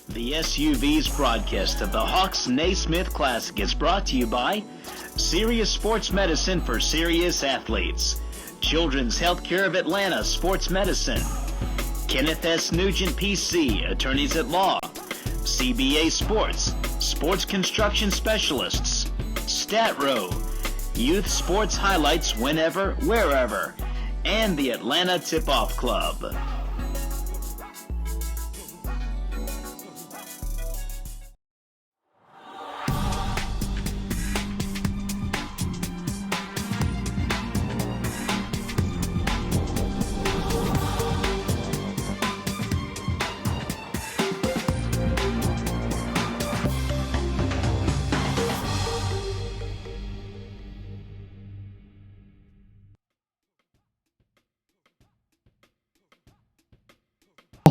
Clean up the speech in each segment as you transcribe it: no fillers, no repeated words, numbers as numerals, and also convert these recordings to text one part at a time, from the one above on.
The SUV's broadcast of the Hawks-Naismith Classic is brought to you by Serious Sports Medicine for Serious Athletes, Children's Healthcare of Atlanta Sports Medicine, Kenneth S. Nugent PC, Attorneys at Law, CBA Sports, Sports Construction Specialists, StatRow, Youth Sports Highlights Whenever, Wherever, and the Atlanta Tip-Off Club.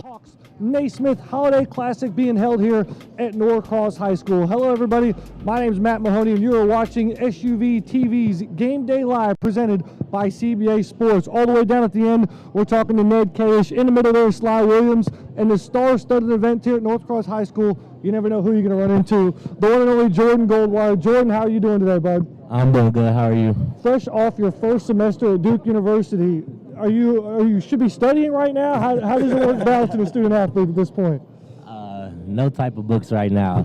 Hawks-Naismith Holiday Classic being held here at Norcross High School. Hello everybody, my name is Matt Mahoney and you are watching SUV TV's Game Day Live presented by CBA Sports. All the way down at the end, we're talking to Ned Kalish. In the middle there, Sly Williams, and the star-studded event here at Norcross High School. You never know who you're going to run into. The one and only Jordan Goldwire. Jordan, how are you doing today, bud? I'm doing good. How are you? Fresh off your first semester at Duke University, are you should be studying right now? How does it work balancing a student athlete at this point? No type of books right now.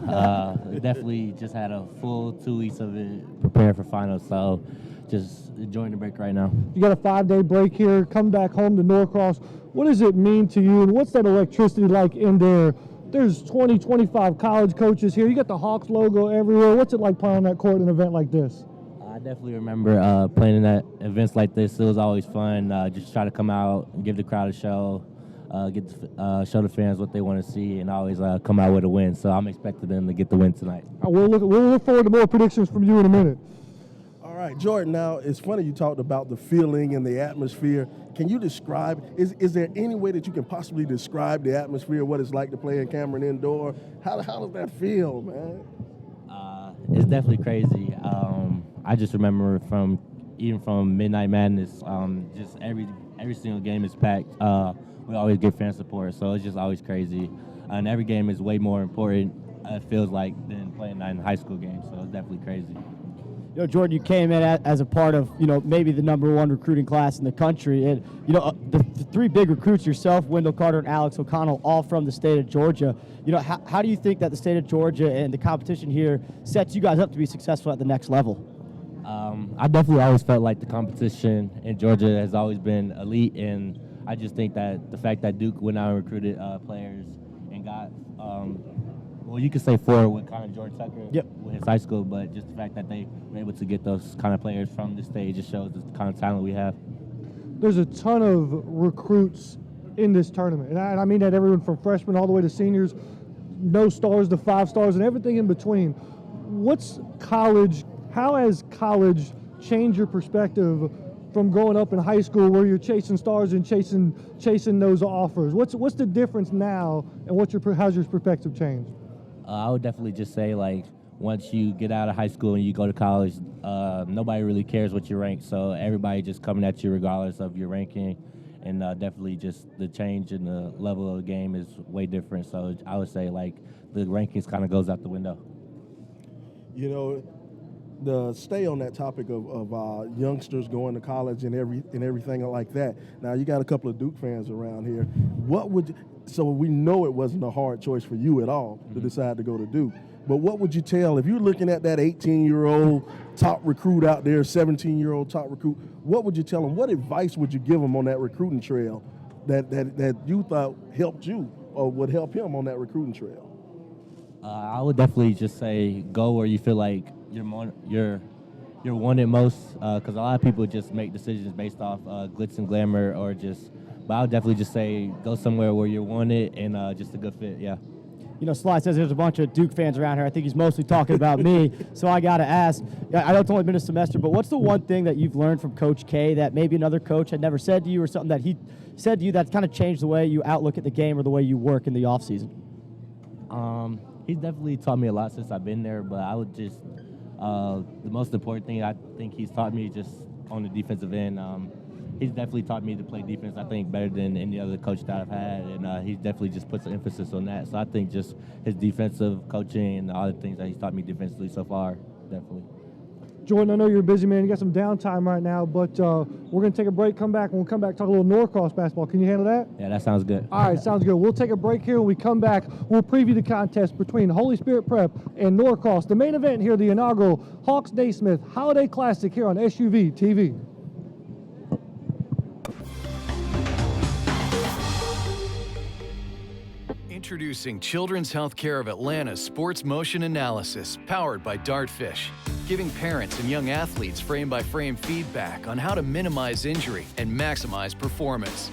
Definitely just had a full 2 weeks of it preparing for finals, so just enjoying the break right now. You got a 5-day break here, come back home to Norcross. What does it mean to you, and what's that electricity like in there? There's 20, 25 college coaches here. You got the Hawks logo everywhere. What's it like playing on that court in an event like this? I definitely remember playing in events like this. It was always fun. Just try to come out and give the crowd a show, show the fans what they want to see, and always come out with a win. So I'm expecting them to get the win tonight. We'll look forward to more predictions from you in a minute. All right, Jordan, now it's funny you talked about the feeling and the atmosphere. Can you describe, is there any way that you can possibly describe the atmosphere, what it's like to play in Cameron Indoor? How does that feel, man? It's definitely crazy. I just remember from Midnight Madness, just every single game is packed. We always get fan support, so it's just always crazy. And every game is way more important, it feels like, than playing in high school games, so it's definitely crazy. You know, Jordan, you came in as a part of, maybe the #1 recruiting class in the country. And, the 3 big recruits, yourself, Wendell Carter, and Alex O'Connell, all from the state of Georgia. How do you think that the state of Georgia and the competition here sets you guys up to be successful at the next level? I definitely always felt like the competition in Georgia has always been elite, and I just think that the fact that Duke went out and recruited players and got you could say 4 with kind of George Tucker with his high school, but just the fact that they were able to get those kind of players from the state just shows the kind of talent we have. There's a ton of recruits in this tournament, and I mean that everyone from freshmen all the way to seniors, no stars to 5 stars, and everything in between. How has college changed your perspective from growing up in high school where you're chasing stars and chasing those offers? What's the difference now, and how's your perspective changed? I would definitely just say, once you get out of high school and you go to college, nobody really cares what you rank, so everybody just coming at you regardless of your ranking, and definitely just the change in the level of the game is way different, so I would say, the rankings kind of goes out the window. To stay on that topic of youngsters going to college and everything like that. Now, you got a couple of Duke fans around here. So we know it wasn't a hard choice for you at all to decide to go to Duke. But what would you tell, if you're looking at that 18-year-old top recruit out there, 17-year-old top recruit, what would you tell them? What advice would you give him on that recruiting trail that you thought helped you or would help him on that recruiting trail? I would definitely just say go where you feel like you're wanted most, because a lot of people just make decisions based off glitz and glamour but I would definitely just say go somewhere where you're wanted and just a good fit, yeah. Sly says there's a bunch of Duke fans around here. I think he's mostly talking about me, so I got to ask. I know it's only been a semester, but what's the one thing that you've learned from Coach K that maybe another coach had never said to you, or something that he said to you that's kind of changed the way you outlook at the game or the way you work in the offseason? He's definitely taught me a lot since I've been there, but I would just the most important thing I think he's taught me just on the defensive end, he's definitely taught me to play defense, I think, better than any other coach that I've had, and he definitely just puts an emphasis on that. So I think just his defensive coaching and all the things that he's taught me defensively so far, definitely. Jordan, I know you're a busy man. You got some downtime right now, but we're going to take a break, come back, and we'll come back talk a little Norcross basketball. Can you handle that? Yeah, that sounds good. All right, sounds good. We'll take a break here. When we come back, we'll preview the contest between Holy Spirit Prep and Norcross, the main event here, the inaugural Hawks-Naismith Holiday Classic here on SUV TV. Introducing Children's Healthcare of Atlanta's Sports Motion Analysis, powered by Dartfish, giving parents and young athletes frame-by-frame feedback on how to minimize injury and maximize performance.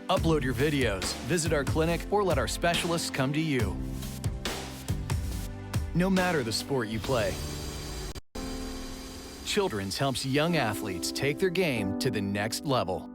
Upload your videos, visit our clinic, or let our specialists come to you. No matter the sport you play, Children's helps young athletes take their game to the next level.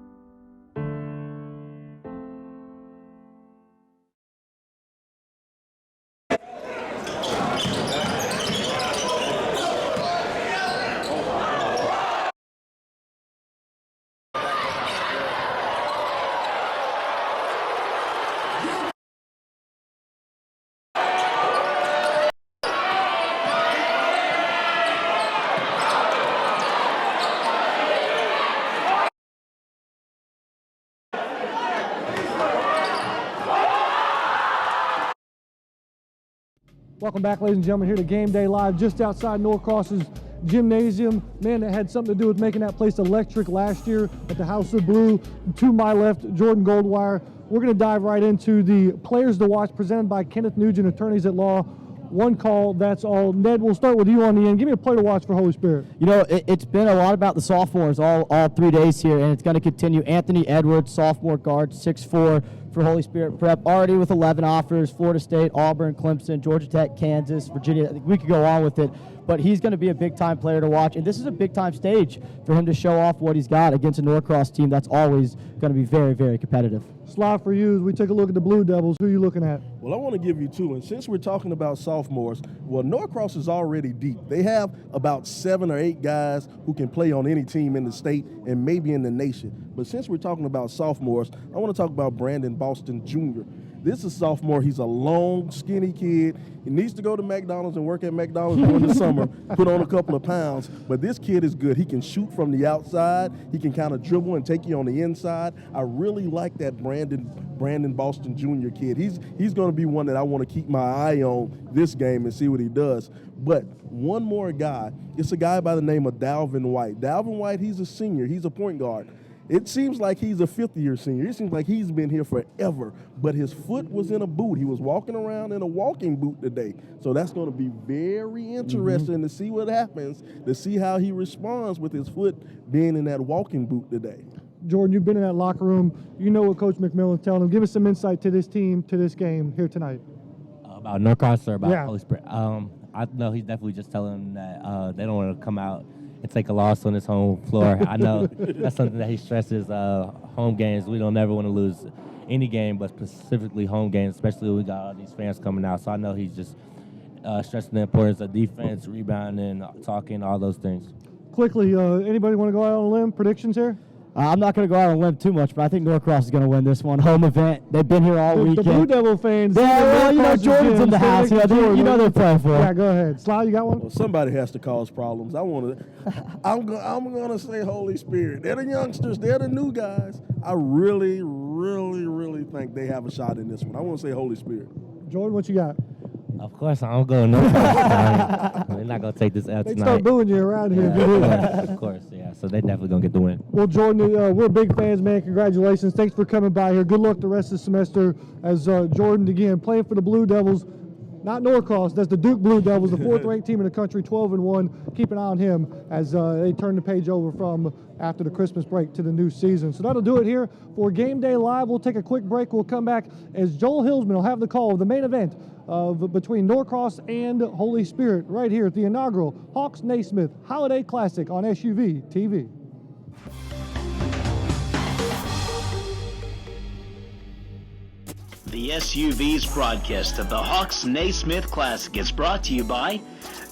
Welcome back, ladies and gentlemen, here to Game Day Live, just outside Norcross's gymnasium. Man, that had something to do with making that place electric last year at the House of Blue. To my left, Jordan Goldwire. We're going to dive right into the players to watch, presented by Kenneth Nugent, attorneys at law. One call, that's all. Ned, we'll start with you on the end. Give me a player to watch for Holy Spirit. You know, it's been a lot about the sophomores all 3 days here, and it's going to continue. Anthony Edwards, sophomore guard, 6'4", for Holy Spirit Prep, already with 11 offers: Florida State, Auburn, Clemson, Georgia Tech, Kansas, Virginia. We could go on with it, but he's going to be a big-time player to watch, and this is a big-time stage for him to show off what he's got against a Norcross team that's always going to be very, very competitive. Slot for you, as we take a look at the Blue Devils. Who are you looking at? Well, I want to give you two, and since we're talking about sophomores, well, Norcross is already deep. They have about 7 or 8 guys who can play on any team in the state and maybe in the nation. But since we're talking about sophomores, I want to talk about Brandon Boston Jr. This is a sophomore. He's a long, skinny kid. He needs to go to McDonald's and work at McDonald's during the summer, put on a couple of pounds. But this kid is good. He can shoot from the outside. He can kind of dribble and take you on the inside. I really like that Brandon Boston Jr. kid. He's going to be one that I want to keep my eye on this game and see what he does. But one more guy. It's a guy by the name of Dalvin White. Dalvin White, he's a senior. He's a point guard. It seems like he's a fifth-year senior. It seems like he's been here forever, but his foot was in a boot. He was walking around in a walking boot today. So that's going to be very interesting to see what happens, to see how he responds with his foot being in that walking boot today. Jordan, you've been in that locker room. You know what Coach McMillan's telling him. Give us some insight to this team, to this game here tonight. About Norcross or about Holy Spirit? I know he's definitely just telling them that they don't want to come out and take a loss on his home floor. I know that's something that he stresses, home games. We don't ever want to lose any game, but specifically home games, especially when we got all these fans coming out. So I know he's just stressing the importance of defense, rebounding, talking, all those things. Quickly, anybody want to go out on a limb? Predictions here? I'm not going to go out on a limb too much, but I think Norcross is going to win this one. Home event. They've been here all weekend. The Blue Devil fans. Yeah, well, you know, Jordan's in the house. You know they're playing for it. Yeah, go ahead. Sly, you got one? Well, somebody has to cause problems. I'm gonna say Holy Spirit. They're the youngsters. They're the new guys. I really, really, really think they have a shot in this one. I want to say Holy Spirit. Jordan, what you got? Of course, I'm going Norcross. They're not going to take this out They tonight. start booing you around here. Of course, yeah. So they're definitely going to get the win. Well, Jordan, we're big fans, man. Congratulations. Thanks for coming by here. Good luck the rest of the semester as Jordan, again, playing for the Blue Devils. Not Norcross, that's the Duke Blue Devils, the 4th-ranked team in the country, 12-1. Keep an eye on him as they turn the page over from after the Christmas break to the new season. So that'll do it here for Game Day Live. We'll take a quick break. We'll come back as Joel Hillsman will have the call of the main event between Norcross and Holy Spirit right here at the inaugural Hawks-Naismith Holiday Classic on SUV TV. The SUV's broadcast of the Hawks-Naismith Classic is brought to you by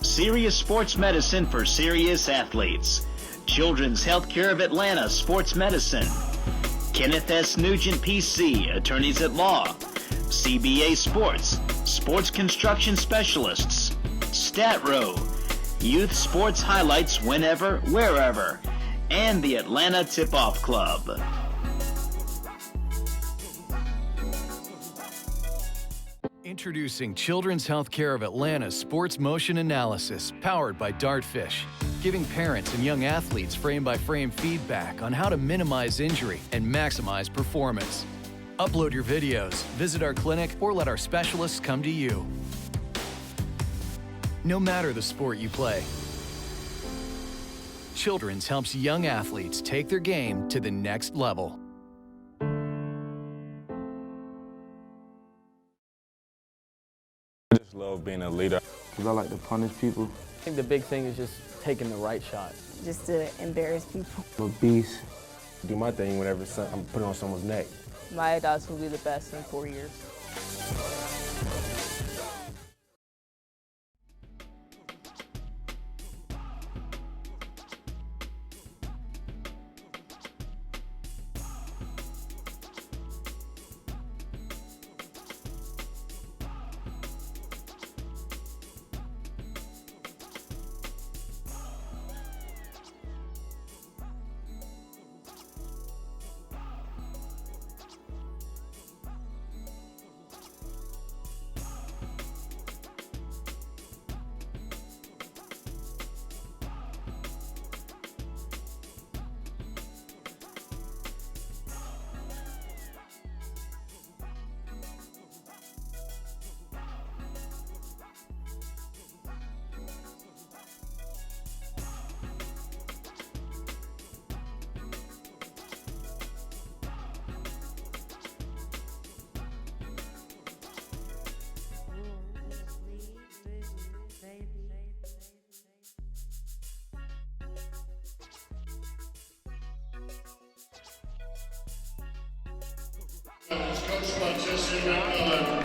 Serious Sports Medicine for Serious Athletes, Children's Healthcare of Atlanta Sports Medicine, Kenneth S. Nugent, PC, Attorneys at Law, CBA Sports, Sports Construction Specialists, StatRow, Youth Sports Highlights Whenever, Wherever, and the Atlanta Tip-Off Club. Introducing Children's Healthcare of Atlanta Sports Motion Analysis, powered by Dartfish, giving parents and young athletes frame-by-frame feedback on how to minimize injury and maximize performance. Upload your videos, visit our clinic, or let our specialists come to you. No matter the sport you play, Children's helps young athletes take their game to the next level. I just love being a leader. Because I like to punish people. I think the big thing is just taking the right shot. Just to embarrass people. I'm a beast. Do my thing whenever I'm putting on someone's neck. My dogs will be the best in 4 years.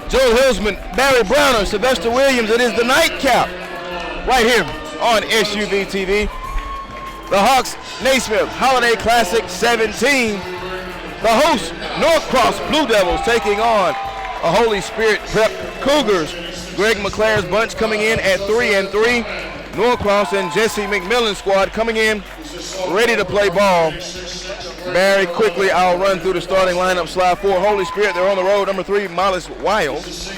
Joe Hillsman, Barry Browner, Sylvester Williams. It is the nightcap right here on SUV TV. The Hawks-Naismith Holiday Classic 17. The host, Norcross Blue Devils, taking on a Holy Spirit Prep Cougars. Greg McClare's bunch coming in at 3-3. Norcross and Jesse McMillan's squad coming in ready to play ball. Very quickly, I'll run through the starting lineup. Slide 4, Holy Spirit. They're on the road. Number 3, Mollis Wiles.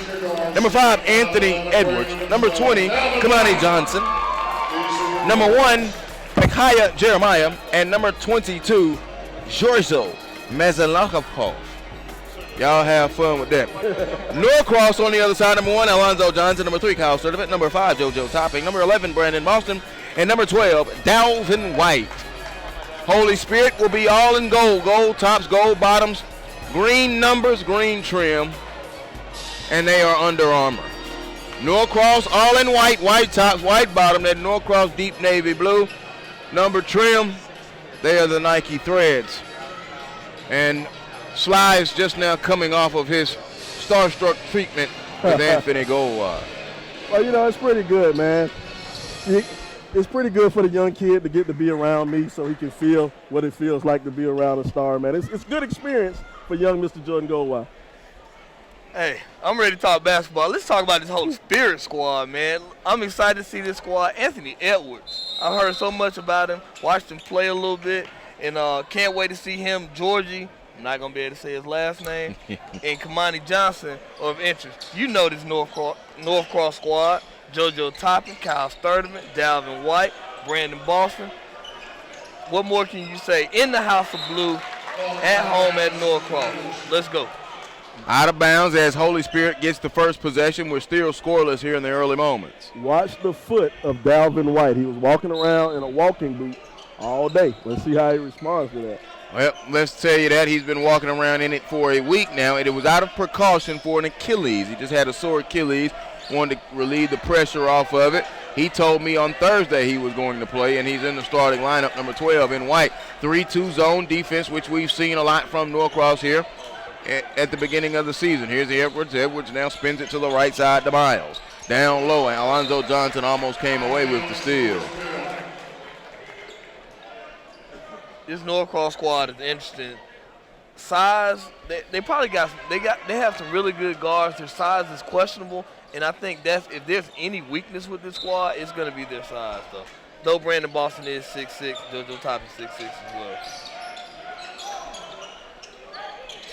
Number 5, Anthony Edwards. Number 20, Kamani Johnson. Number 1, Micaiah Jeremiah. And number 22, Giorgio Mazalakov. Y'all have fun with that. Norcross on the other side. Number 1, Alonzo Johnson. Number 3, Kyle Sturdivant. Number 5, JoJo Topping. Number 11, Brandon Boston. And number 12, Dalvin White. Holy Spirit will be all in gold. Gold tops, gold bottoms, green numbers, green trim, and they are Under Armour. Norcross all in white, white tops, white bottom. That Norcross deep navy blue. Number trim, they are the Nike Threads. And Sly is just now coming off of his starstruck treatment with Anthony Goldwire. Well, you know, it's pretty good, man. It's pretty good for the young kid to get to be around me so he can feel what it feels like to be around a star, man. It's a good experience for young Mr. Jordan Goldwire. Hey, I'm ready to talk basketball. Let's talk about this whole Spirit squad, man. I'm excited to see this squad. Anthony Edwards. I heard so much about him, watched him play a little bit, and can't wait to see him. Georgie, I'm not going to be able to say his last name, and Kamani Johnson of interest. You know this Norcross squad. JoJo Toppin, Kyle Sturdivant, Dalvin White, Brandon Boston. What more can you say? In the House of Blue, at home at Norcross. Let's go. Out of bounds as Holy Spirit gets the first possession. We're still scoreless here in the early moments. Watch the foot of Dalvin White. He was walking around in a walking boot all day. Let's see how he responds to that. Well, let's tell you that he's been walking around in it for a week now, and it was out of precaution for an Achilles. He just had a sore Achilles. Wanted to relieve the pressure off of it. He told me on Thursday he was going to play, and he's in the starting lineup, number 12 in white. 3-2 zone defense, which we've seen a lot from Norcross here at the beginning of the season. Here's Edwards. Edwards now spins it to the right side to Miles. Down low, and Alonzo Johnson almost came away with the steal. This Norcross squad is interesting. size, they probably they have some really good guards. Their size is questionable, and I think if there's any weakness with this squad, it's going to be their size, though. Though Brandon Boston is 6'6", JoJo Top is 6'6" as well.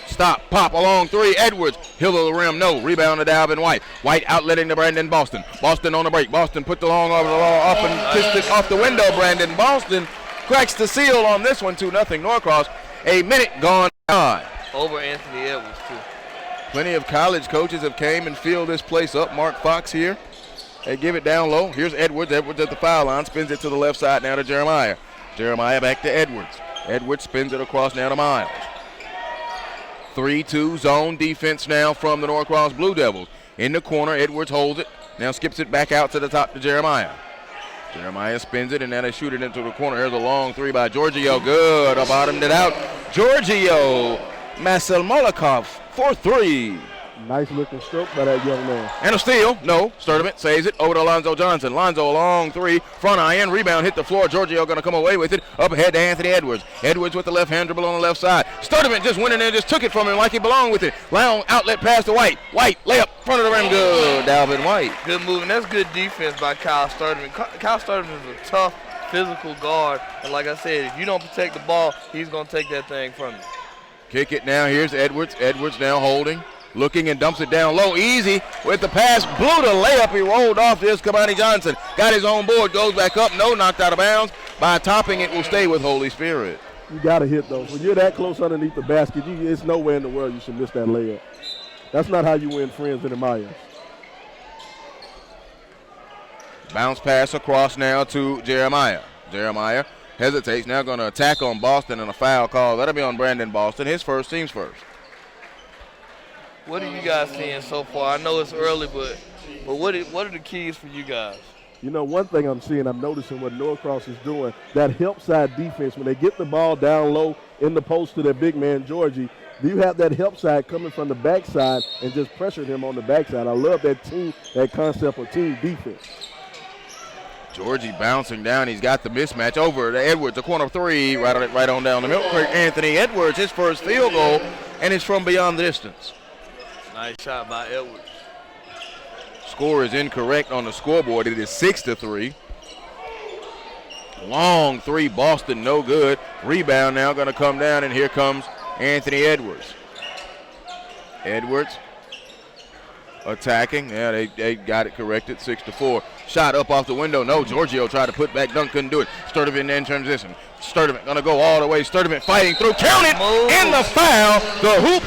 Stop, pop, a long three. Edwards, hill of the rim, no. Rebound to Dalvin White. White outletting to Brandon Boston. Boston on the break. Boston put the long over the ball up and kissed it off the window. Brandon Boston cracks the seal on this one, 2-0 Norcross. A minute gone by. Over Anthony Edwards, too. Plenty of college coaches have came and filled this place up. Mark Fox here. They give it down low. Here's Edwards. Edwards at the foul line. Spins it to the left side now to Jeremiah. Jeremiah back to Edwards. Edwards spins it across now to Miles. 3-2 zone defense now from the Norcross Blue Devils. In the corner, Edwards holds it. Now skips it back out to the top to Jeremiah. Jeremiah spins it, and now they shoot it into the corner. Here's a long three by Giorgio. Good. Bottomed it out. Giorgio Maselmolikov for three. Nice looking stroke by that young man. And a steal. No. Sturdivant saves it over to Lonzo Johnson. Lonzo a long three. Front iron. Rebound hit the floor. Giorgio going to come away with it. Up ahead to Anthony Edwards. Edwards with the left hand dribble on the left side. Sturdivant just went in there, just took it from him like he belonged with it. Long outlet pass to White. White layup. Front of the rim. Good. Dalvin White. Good move. And that's good defense by Kyle Sturdivant. Kyle Sturdivant is a tough physical guard. And like I said, if you don't protect the ball, he's going to take that thing from you. Kick it now. Here's Edwards. Edwards now holding. Looking and dumps it down low. Easy with the pass. Blew the layup. He rolled off. There's Kamani Johnson. Got his own board. Goes back up. No, knocked out of bounds. By topping it, will stay with Holy Spirit. You got to hit those. When you're that close underneath the basket, it's nowhere in the world you should miss that layup. That's not how you win friends in the Myers. Bounce pass across now to Jeremiah. Jeremiah hesitates. Now going to attack on Boston and a foul call. That'll be on Brandon Boston. His first, team's first. What are you guys seeing so far? I know it's early, but what are the keys for you guys? You know, one thing I'm noticing what Norcross is doing, that help side defense, when they get the ball down low in the post to their big man, Georgie, you have that help side coming from the backside and just pressure him on the backside. I love that concept of team defense. Georgie bouncing down. He's got the mismatch over to Edwards. A corner three, right on down the middle. Anthony Edwards, his first field goal, and it's from beyond the distance. Nice shot by Edwards. Score is incorrect on the scoreboard. It is 6-3. Long three, Boston, no good. Rebound now going to come down, and here comes Anthony Edwards. Edwards attacking. Yeah, they got it corrected, 6-4. Shot up off the window. No, Giorgio tried to put back, dunk, couldn't do it. Sturdivant in transition. Sturdivant going to go all the way. Sturdivant fighting through. Count it in the foul. The hoop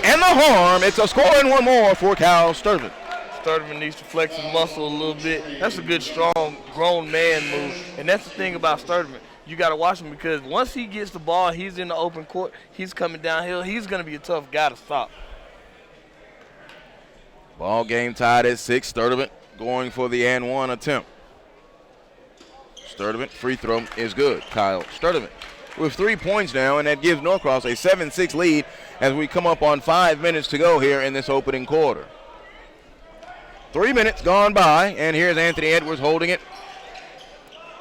and the harm. It's a score and one more for Cal Sturdivant. Sturdivant needs to flex his muscle a little bit. That's a good, strong, grown man move. And that's the thing about Sturdivant. You got to watch him because once he gets the ball, he's in the open court, he's coming downhill. He's going to be a tough guy to stop. Ball game tied at 6. Sturdivant going for the and one attempt. Sturdivant free throw is good. Kyle Sturdivant with 3 points now, and that gives Norcross a 7-6 lead as we come up on 5 minutes to go here in this opening quarter. 3 minutes gone by, and here's Anthony Edwards holding it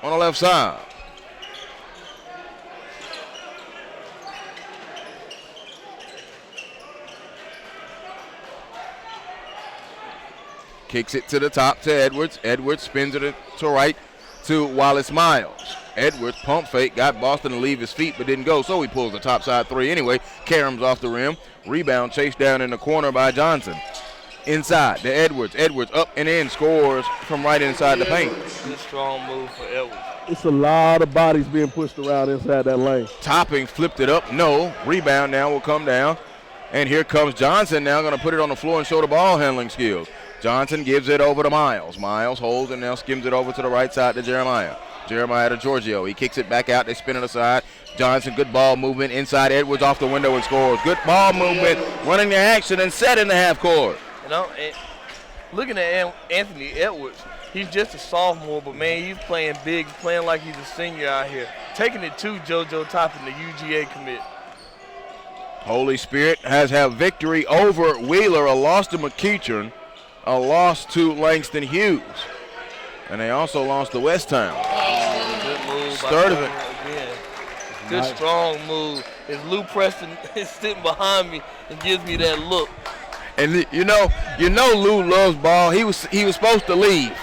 on the left side. Kicks it to the top to Edwards. Edwards spins it to right to Wallace Miles. Edwards pump fake, got Boston to leave his feet but didn't go, so he pulls the top side three anyway. Karams off the rim. Rebound chased down in the corner by Johnson. Inside to Edwards. Edwards up and in, scores from right inside the paint. Good strong move for Edwards. It's a lot of bodies being pushed around inside that lane. Topping flipped it up. No. Rebound now will come down. And here comes Johnson now going to put it on the floor and show the ball handling skills. Johnson gives it over to Miles. Miles holds and now skims it over to the right side to Jeremiah. Jeremiah to Giorgio. He kicks it back out. They spin it aside. Johnson, good ball movement inside. Edwards off the window and scores. Good ball movement, running the action and set in the half court. You know, looking at Anthony Edwards, he's just a sophomore, but man, he's playing big, playing like he's a senior out here. Taking it to JoJo Toppin, the UGA commit. Holy Spirit has had victory over Wheeler, a loss to McEachern, a loss to Langston Hughes. And they also lost to Westtown. Good move Sturdivant Good, strong move. As Lou Preston is sitting behind me and gives me that look. And you know Lou loves ball. He was supposed to leave.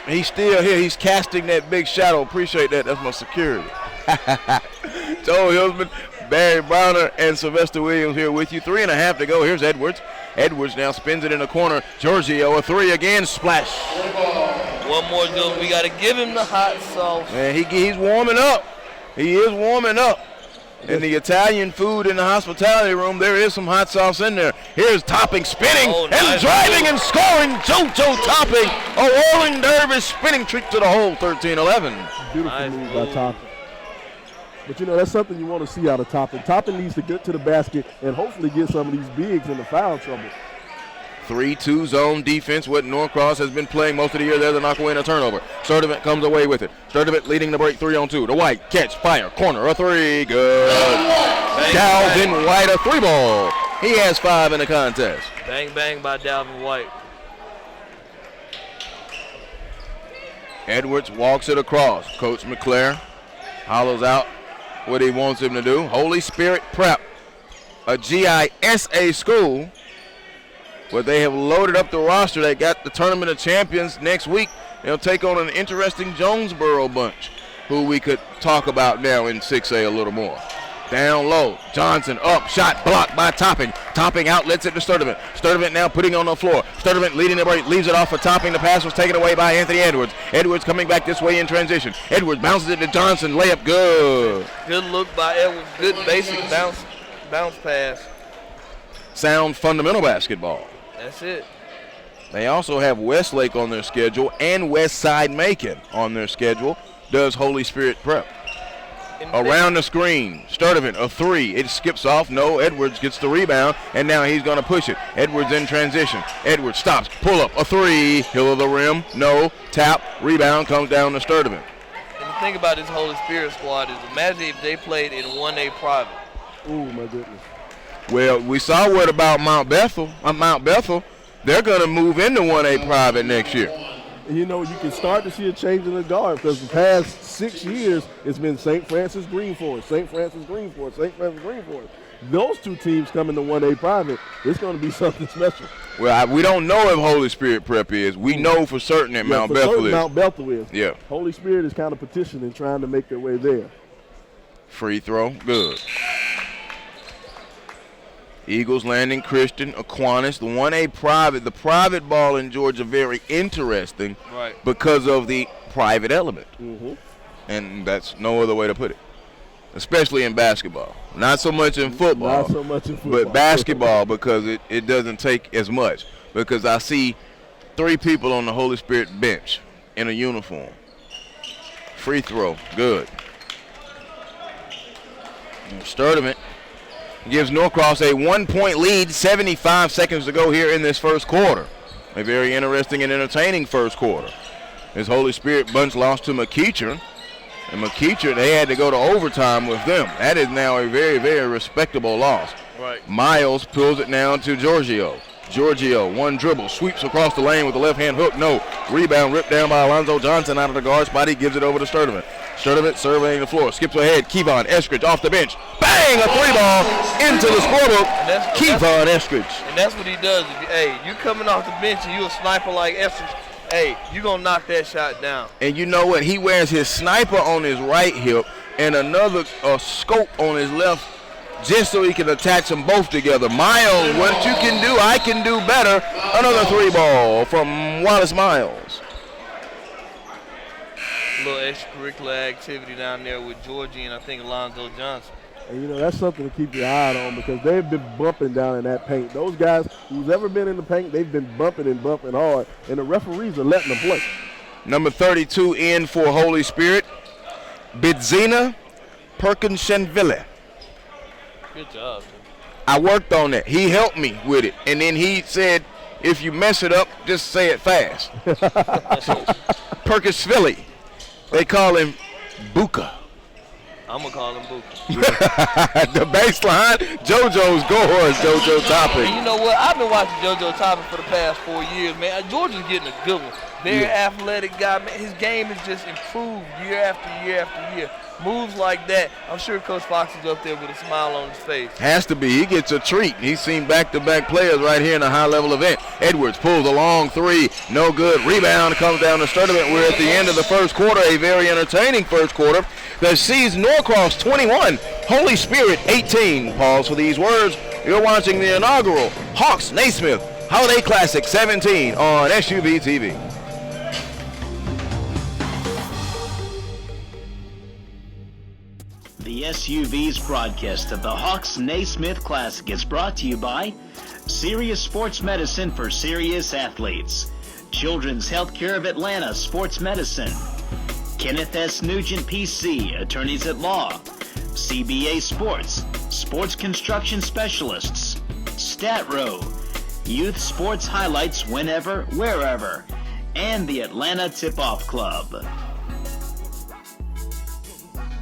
He's still here. He's casting that big shadow. Appreciate that. That's my security. Joel Hillsman, Barry Browner, and Sylvester Williams here with you. 3.5 to go. Here's Edwards. Edwards now spins it in the corner. Giorgio, a three again. Splash. One more, Joe. We got to give him the hot sauce. Man, he's warming up. He is warming up. In the Italian food in the hospitality room, there is some hot sauce in there. Here's Topping spinning and driving and scoring. JoJo Topping, a rolling dervish spinning trick to the hole. 13-11. Beautiful move by Topping. But, that's something you want to see out of Topping. Topping needs to get to the basket and hopefully get some of these bigs into foul trouble. 3-2 zone defense, what Norcross has been playing most of the year there to knock away in a turnover. Sturdivant comes away with it. Sturdivant leading the break 3-on-2. The White, catch, fire, corner, a three, good. Dalvin White, a three ball. He has 5 in the contest. Bang, bang by Dalvin White. Edwards walks it across. Coach McClare hollows out what he wants him to do. Holy Spirit Prep, a GISA school. But they have loaded up the roster. They got the Tournament of Champions next week. They'll take on an interesting Jonesboro bunch, who we could talk about now in 6A a little more. Down low, Johnson up, shot blocked by Topping. Topping outlets it to Sturdivant. Sturdivant now putting on the floor. Sturdivant leading the break, leaves it off for Topping. The pass was taken away by Anthony Edwards. Edwards coming back this way in transition. Edwards bounces it to Johnson, layup good. Good look by Edwards, good basic bounce pass. Sound fundamental basketball. That's it. They also have Westlake on their schedule and Westside Macon on their schedule. Does Holy Spirit Prep. Around the screen, Sturdivant, a three. It skips off. No, Edwards gets the rebound, and now he's going to push it. Edwards in transition. Edwards stops. Pull up, a three. Hill of the rim. No. Tap. Rebound comes down to Sturdivant. And the thing about this Holy Spirit squad is imagine if they played in 1A private. Oh, my goodness. Well, we saw what about Mount Bethel. They're going to move into 1A private next year. And you can start to see a change in the guard because the past 6 years it's been St. Francis Green Forest, St. Francis Green Forest, St. Francis Green Forest. Those two teams coming to 1A private, it's going to be something special. Well, we don't know if Holy Spirit Prep is. We know for certain that Mount Bethel is. Mount Bethel is. Yeah. Holy Spirit is kind of petitioning, trying to make their way there. Free throw, good. Eagles Landing Christian, Aquinas, the 1A private. The private ball in Georgia very interesting because of the private element. Mm-hmm. And that's no other way to put it, especially in basketball. Not so much in football. Not so much in football. But basketball, because it doesn't take as much. Because I see 3 people on the Holy Spirit bench in a uniform. Free throw, good. Sturdivant gives Norcross a 1-point lead, 75 seconds to go here in this first quarter. A very interesting and entertaining first quarter. This Holy Spirit bunch lost to McEachern. And McEachern, they had to go to overtime with them. That is now a very, very respectable loss. Right. Miles pulls it down to Giorgio. Giorgio, one dribble, sweeps across the lane with the left-hand hook. No. Rebound ripped down by Alonzo Johnson out of the guard spot. He gives it over to Sturdivant. Sturdivant surveying the floor. Skips ahead. Kevon Eskridge off the bench. Bang! A three ball into the scorebook. Kevon Eskridge. And that's what he does. You coming off the bench and you a sniper like Eskridge, you going to knock that shot down. And you know what? He wears his sniper on his right hip and another scope on his left just so he can attach them both together. Miles, what you can do, I can do better. Another three ball from Wallace Miles. A little extracurricular activity down there with Georgie and I think Alonzo Johnson. And, that's something to keep your eye on because they've been bumping down in that paint. Those guys who's ever been in the paint, they've been bumping and bumping hard, and the referees are letting them play. Number 32 in for Holy Spirit, Bidzina Perkinshenville. Good job. I worked on that. He helped me with it. And then he said, if you mess it up, just say it fast. Perkinsville. They call him Buka. I'm going to call him Buka. The baseline, JoJo's goers, JoJo Topping. And you know what? I've been watching JoJo Topping for the past 4 years, man. Georgia's getting a good one. Very athletic guy, man. His game has just improved year after year after year. moves like that, I'm sure Coach Fox is up there with a smile on his face. Has to be. He gets a treat. He's seen back-to-back players right here in a high-level event. Edwards pulls a long three. No good. Rebound comes down to Sturdivant. We're at the end of the first quarter, a very entertaining first quarter that sees Norcross 21, Holy Spirit 18. Pause for these words. You're watching the inaugural Hawks-Naismith Holiday Classic 17 on SUV TV. The SUV's broadcast of the Hawks-Naismith Classic is brought to you by Serious Sports Medicine for Serious Athletes, Children's Healthcare of Atlanta Sports Medicine, Kenneth S. Nugent PC, Attorneys at Law, CBA Sports, Sports Construction Specialists, StatRow, Youth Sports Highlights Whenever, Wherever, and the Atlanta Tip-Off Club. I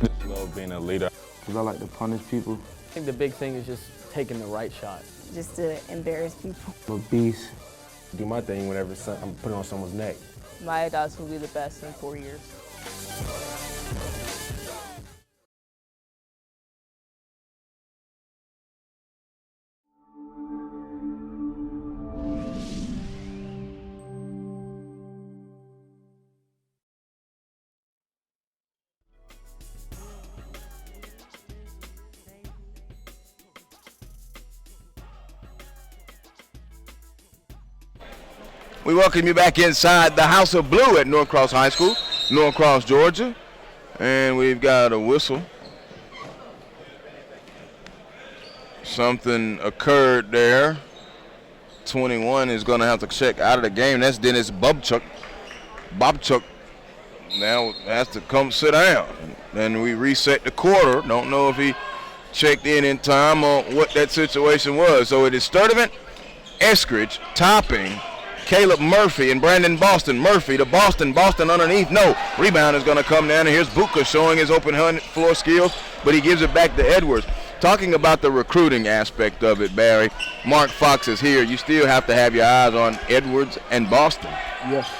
just love being a leader. Because I like to punish people. I think the big thing is just taking the right shot. Just to embarrass people. I'm a beast. Do my thing whenever I'm putting on someone's neck. My dogs will be the best in 4 years. We welcome you back inside the House of Blue at Norcross High School, Norcross, Georgia. And we've got a whistle. Something occurred there. 21 is going to have to check out of the game. That's Dennis Bobchuk. Bobchuk now has to come sit down. And we reset the quarter. Don't know if he checked in time on what that situation was. So it is Sturdivant, Eskridge, Topping, Caleb Murphy and Brandon Boston. Murphy to Boston. Boston underneath. No. Rebound is going to come down. And here's Buka showing his open floor skills, but he gives it back to Edwards. Talking about the recruiting aspect of it, Barry, Mark Fox is here. You still have to have your eyes on Edwards and Boston. Yes.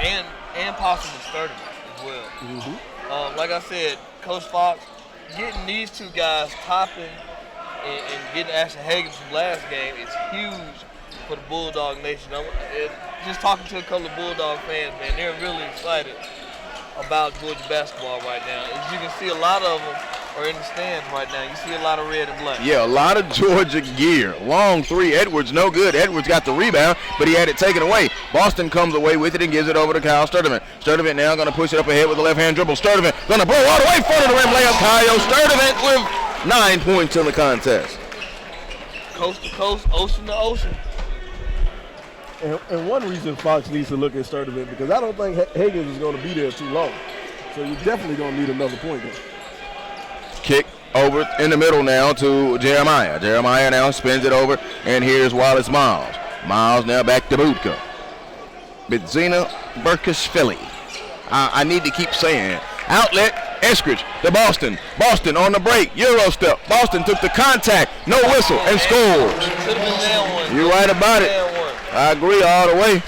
And possibly Sturdivant as well. Mm-hmm. Like I said, Coach Fox, getting these two guys, Topping and getting Ashton Hagan from last game is huge for the Bulldog Nation. Just talking to a couple of Bulldog fans, man, they're really excited about Georgia basketball right now. As you can see, a lot of them are in the stands right now. You see a lot of red and black. Yeah, a lot of Georgia gear. Long three. Edwards, no good. Edwards got the rebound, but he had it taken away. Boston comes away with it and gives it over to Kyle Sturdivant. Sturdivant now going to push it up ahead with a left-hand dribble. Sturdivant going to blow all the way in front of the rim layup. Kyle Sturdivant with 9 points in the contest. Coast to coast, ocean to ocean. And one reason Fox needs to look at Sturdivant, because I don't think Higgins is going to be there too long. So you're definitely going to need another point there. Kick over in the middle now to Jeremiah. Jeremiah now spins it over, and here's Wallace Miles. Miles now back to Budka. Bidzina Berkashvili. I need to keep saying it. Outlet, Eskridge to Boston. Boston on the break, Euro step. Boston took the contact, no whistle, and scores. You're right about it. I agree all the way.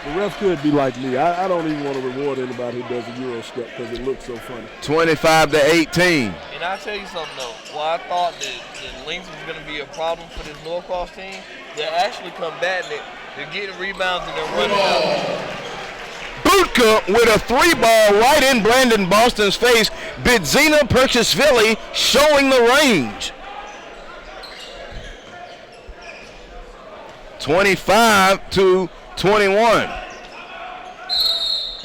The ref could be like me. I don't even want to reward anybody who does a Euro step because it looks so funny. 25-18. And I'll tell you something, though. While I thought that length was going to be a problem for this Norcross team, they're actually combating it. They're getting rebounds and they're running out. Budka with a three ball right in Brandon Boston's face. Bidzina Perkishvili showing the range. 25-21.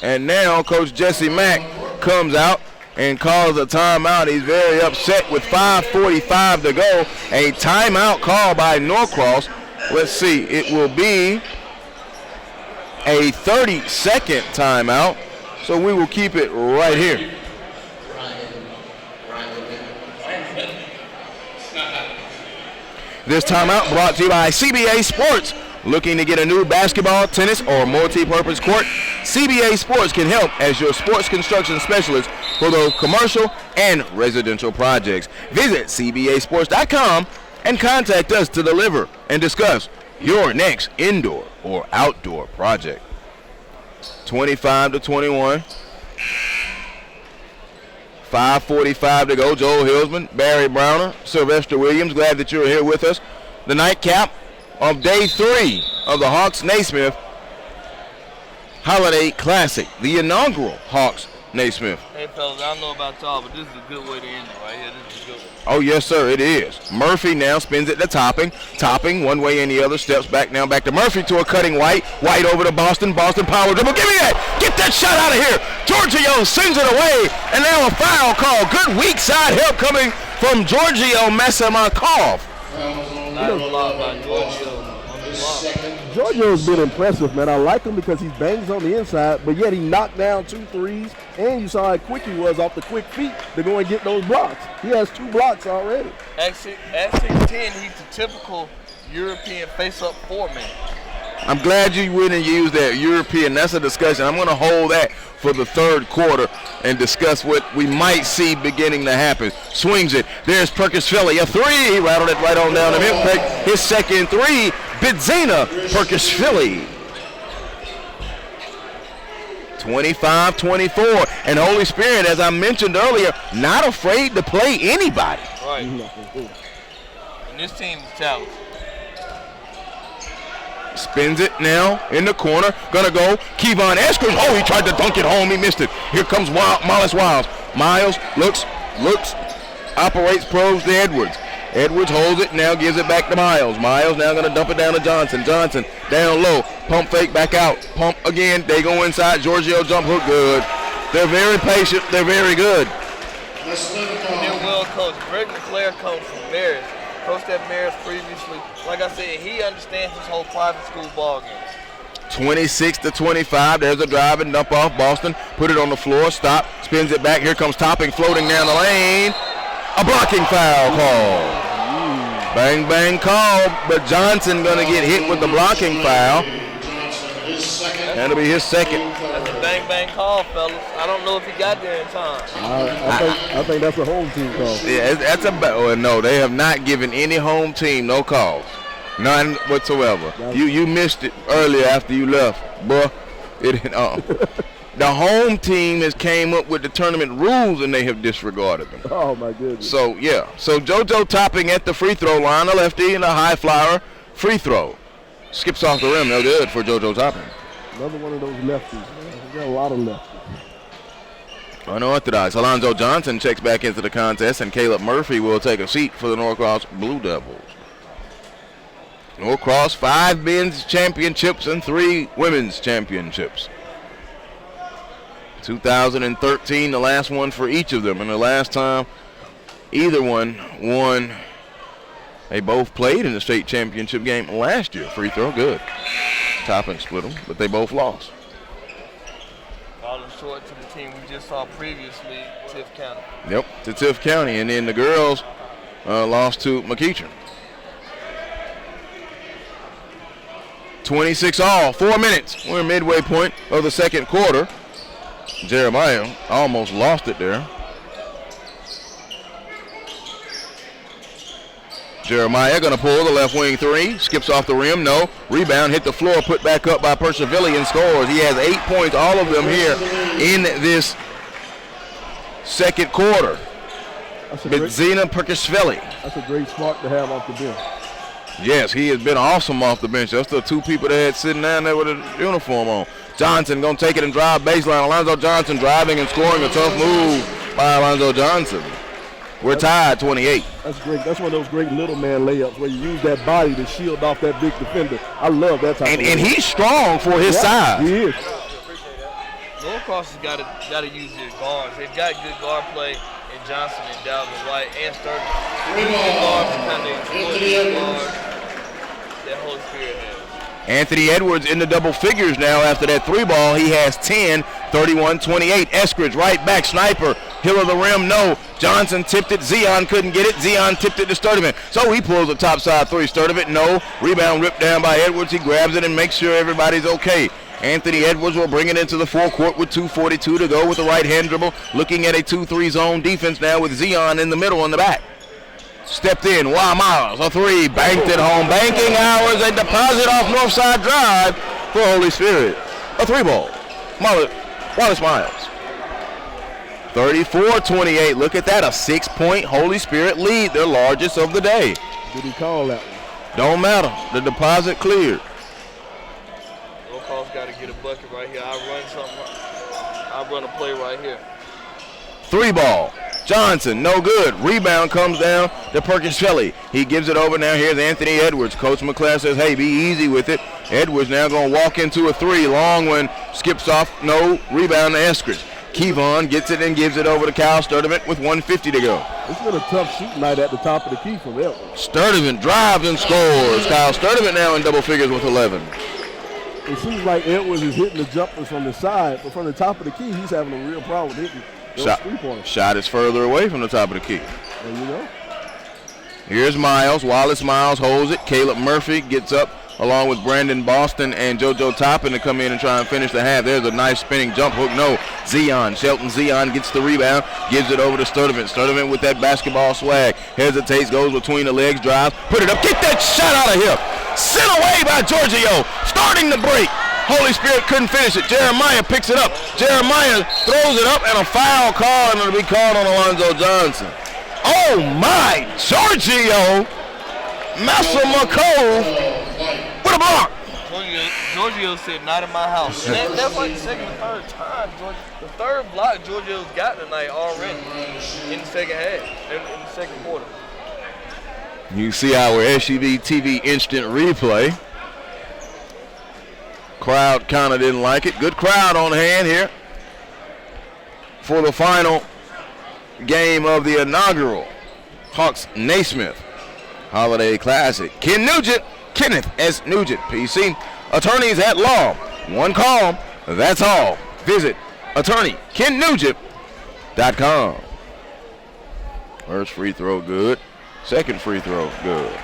And now Coach Jesse Mack comes out and calls a timeout. He's very upset with 5:45 to go. A timeout call by Norcross. Let's see, it will be a 30-second timeout, so we will keep it right here. This timeout brought to you by CBA Sports. Looking to get a new basketball, tennis, or multi-purpose court? CBA Sports can help as your sports construction specialist for those commercial and residential projects. Visit cbasports.com and contact us to deliver and discuss your next indoor or outdoor project. 25-21. 5:45 to go. Joel Hillsman, Barry Browner, Sylvester Williams. Glad that you're here with us. The nightcap of day 3 of the Hawks-Naismith Holiday Classic, the inaugural Hawks-Naismith. Hey, fellas, I don't know about y'all, but this is a good way to end it right here. This is a good one. Oh, yes, sir, it is. Murphy now spins it to Topping. Topping one way and the other, steps back now back to Murphy to a cutting White. White over to Boston. Boston power dribble. Give me that. Get that shot out of here. Giorgio sends it away, and now a foul call. Good weak side help coming from Giorgio Masimakov. Giorgio's been impressive, man. I like him because he bangs on the inside, but yet he knocked down 2 threes, and you saw how quick he was off the quick feet to go and get those blocks. He has 2 blocks already. At 6'10", he's the typical European face-up 4-man. I'm glad you went and used that European. That's a discussion. I'm going to hold that for the third quarter and discuss what we might see beginning to happen. Swings it. There's Perkins-Philly. A 3. He rattled it right on down the middle. His second 3. Bidzina Perkins-Philly. 25-24. And Holy Spirit, as I mentioned earlier, not afraid to play anybody. Right. And this team is talented. Spins it now in the corner. Gonna go. Kevon Eskridge. Oh, he tried to dunk it home. He missed it. Here comes Mollis Wiles. Miles looks, operates, probes to Edwards. Edwards holds it, now gives it back to Miles. Miles now going to dump it down to Johnson. Johnson down low. Pump fake back out. Pump again. They go inside. Giorgio jump hook good. They're very patient. They're very good. They're well coached. Greg McClare comes from Marist. Coached at Marist previously. Like I said, he understands this whole private school ball game. 26-25. There's a drive and dump off. Boston put it on the floor. Stop. Spins it back. Here comes Topping floating down the lane. A blocking foul call. Bang, bang call, but Johnson going to get hit with the blocking foul. That'll be his second. That's a bang, bang call, fellas. I don't know if he got there in time. I think that's a home team call. Yeah, that's a no, they have not given any home team no calls. None whatsoever. You missed it earlier after you left, bro. The home team has came up with the tournament rules and they have disregarded them. Oh, my goodness. So, yeah. So, JoJo Topping at the free throw line, a lefty and a high flyer free throw. Skips off the rim. No good for JoJo Topping. Another one of those lefties. We got a lot of lefties. Unorthodox. Alonzo Johnson checks back into the contest, and Caleb Murphy will take a seat for the Norcross Blue Devils. Norcross, 5 men's championships and 3 women's championships. 2013, the last one for each of them, and the last time either one won, they both played in the state championship game last year. Free throw, good. Topping split them, but they both lost. Falling short to the team we just saw previously, Tift County. Yep, to Tift County, and then the girls lost to McEachern. 26 all, 4 minutes. We're midway point of the second quarter. Jeremiah almost lost it there. Jeremiah going to pull the left wing 3. Skips off the rim. No. Rebound. Hit the floor. Put back up by Perciavilli and scores. He has 8 points, all of them here in this second quarter. Bidzina Perkishvili. That's a great spark to have off the bench. Yes, he has been awesome off the bench. That's the 2 people that had sitting down there with a uniform on. Johnson going to take it and drive baseline. Alonzo Johnson driving and scoring. A tough move by Alonzo Johnson. We're tied 28. That's great. That's one of those great little man layups where you use that body to shield off that big defender. I love that type of and he's strong for his size. He is. Norcross has got to use their guards. They've got good guard play in Johnson and Dalvin White and Sturgeon. Good guards to kind of exploit the guards that Holy Spirit has. Anthony Edwards in the double figures now after that 3 ball. He has 10, 31-28. Eskridge right back, sniper. Hill of the rim, no. Johnson tipped it. Zion couldn't get it. Zion tipped it to Sturdivant. So he pulls the top side 3. Sturdivant, no. Rebound ripped down by Edwards. He grabs it and makes sure everybody's okay. Anthony Edwards will bring it into the forecourt with 2:42 to go with the right hand dribble. Looking at a 2-3 zone defense now with Zion in the middle in the back. Stepped in, Miles, a 3, banked it home. Banking hours, a deposit off north side drive for Holy Spirit. A 3 ball. Wallace Miles. 34-28. Look at that, a 6-point Holy Spirit lead, their largest of the day. Did he call that one? Don't matter. The deposit cleared. Norcross got to get a bucket right here. I'll run a play right here. 3 ball. Johnson, no good. Rebound comes down to Perkins Shelley. He gives it over now. Here's Anthony Edwards. Coach McClare says, hey, be easy with it. Edwards now going to walk into a 3. Long one skips off. No. Rebound to Eskridge. Kevon gets it and gives it over to Kyle Sturdivant with 1:50 to go. It's been a tough shooting night at the top of the key from Edwards. Sturdivant drives and scores. Kyle Sturdivant now in double figures with 11. It seems like Edwards is hitting the jumpers from the side, but from the top of the key, he's having a real problem hitting those 3-pointers. Shot is further away from the top of the key. There you go. Here's Miles. Wallace Miles holds it. Caleb Murphy gets up along with Brandon Boston and JoJo Toppin to come in and try and finish the half. There's a nice spinning jump hook. No. Shelton Zion gets the rebound, gives it over to Sturdivant. Sturdivant with that basketball swag. Hesitates, goes between the legs, drives, put it up. Get that shot out of here. Sent away by Giorgio. Starting the break. Holy Spirit couldn't finish it. Jeremiah picks it up. Jeremiah throws it up, and a foul call, and it'll be called on Alonzo Johnson. Oh, my. Giorgio. Massa McCove with a block. Giorgio said, not in my house. That's like the second or third time. The third block Giorgio's got tonight already in the second half, in the second quarter. You see our SUV TV instant replay. Crowd kind of didn't like it. Good crowd on hand here for the final game of the inaugural Hawks-Naismith Holiday Classic. Kenneth S. Nugent, PC, attorneys at law. One call, that's all. Visit attorneykennugent.com. First free throw, good. Second free throw, good.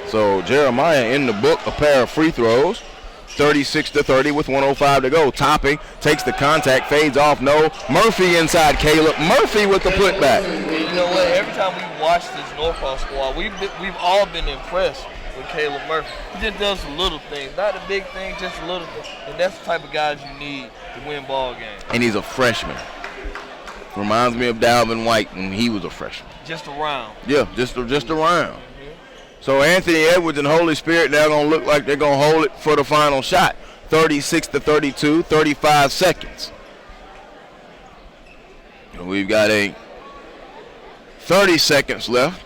So Jeremiah in the book, a pair of free throws. 36-30 with 1:05 to go. Topping takes the contact, fades off. No. Murphy inside Caleb. Murphy with the putback. You know what? Every time we watch this Norcross squad, we've all been impressed with Caleb Murphy. He just does some little things, not the big things, just a little things. And that's the type of guys you need to win ball games. And he's a freshman. Reminds me of Dalvin White, and he was a freshman. Just around. Yeah, just around. So Anthony Edwards and Holy Spirit now going to look like they're going to hold it for the final shot. 36-32, 35 seconds. And we've got 30 seconds left.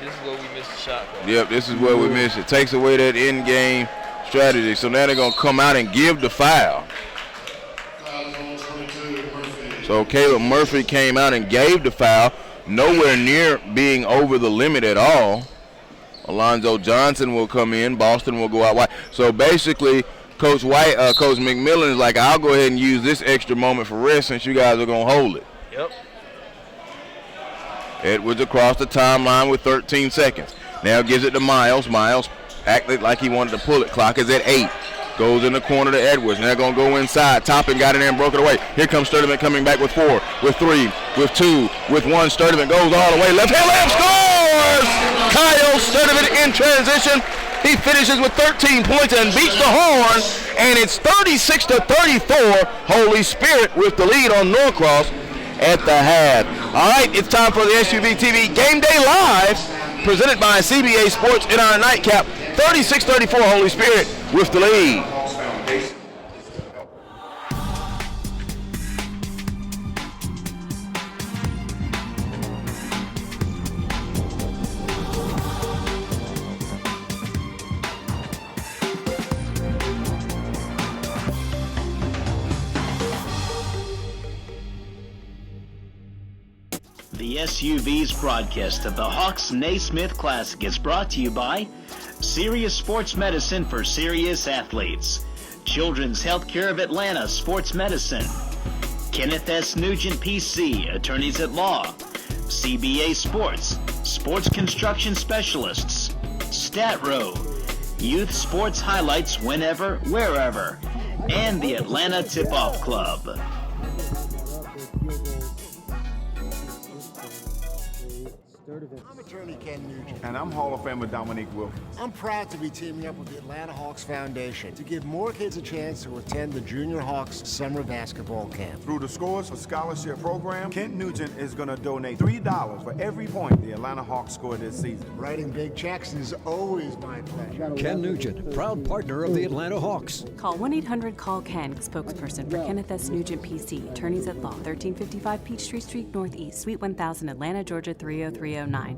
This is where we missed the shot, though. Yep, this is where we missed it. Takes away that in-game strategy. So now they're going to come out and give the foul. So Caleb Murphy came out and gave the foul. Nowhere near being over the limit at all. Alonzo Johnson will come in. Boston will go out wide. So basically, Coach McMillan is like, I'll go ahead and use this extra moment for rest since you guys are going to hold it. Yep. Edwards across the timeline with 13 seconds. Now gives it to Miles. Miles acted like he wanted to pull it. Clock is at 8. Goes in the corner to Edwards. Now going to go inside. Toppin got it in and broke it away. Here comes Sturdivant coming back with 4, with 3, with 2, with 1. Sturdivant goes all the way. Left hand layup, scores! Kyle Sturdivant in transition. He finishes with 13 points and beats the horn. And it's 36-34. Holy Spirit with the lead on Norcross at the half. All right, it's time for the SUV TV Game Day Live, presented by CBA Sports in our nightcap. 36-34, Holy Spirit with the lead. The SUV's broadcast of the Hawks-Naismith Classic is brought to you by Serious Sports Medicine for Serious Athletes, Children's Healthcare of Atlanta Sports Medicine, Kenneth S. Nugent PC, Attorneys at Law, CBA Sports, Sports Construction Specialists, StatRow, Youth Sports Highlights Whenever, Wherever, and the Atlanta Tip-Off Club. I'm attorney Ken Nugent. And I'm Hall of Famer Dominique Wilkins. I'm proud to be teaming up with the Atlanta Hawks Foundation to give more kids a chance to attend the Junior Hawks Summer Basketball Camp. Through the Scores for Scholarship program, Kent Nugent is going to donate $3 for every point the Atlanta Hawks score this season. Writing big checks is always my pleasure. Ken Nugent, proud partner of the Atlanta Hawks. Call 1-800-CALL-KEN, spokesperson for Kenneth S. Nugent, PC, attorneys at law, 1355 Peachtree Street Northeast, Suite 1000, Atlanta, Georgia 30309. Hi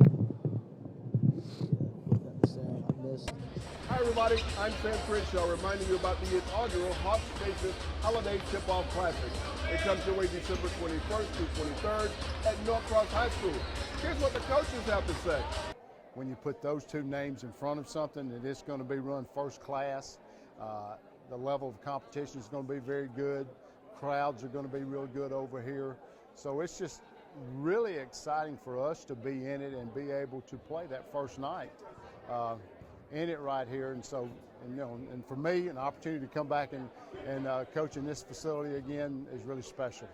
everybody, I'm Sam Crenshaw reminding you about the inaugural Hawks-Naismith Holiday Tip-Off Classic. It comes your way December 21st through 23rd at Norcross High School. Here's what the coaches have to say. When you put those two names in front of something, that it's going to be run first class. The level of competition is going to be very good. Crowds are going to be real good over here. So it's just really exciting for us to be in it and be able to play that first night in it right here. And so, and for me, an opportunity to come back and coach in this facility again is really special.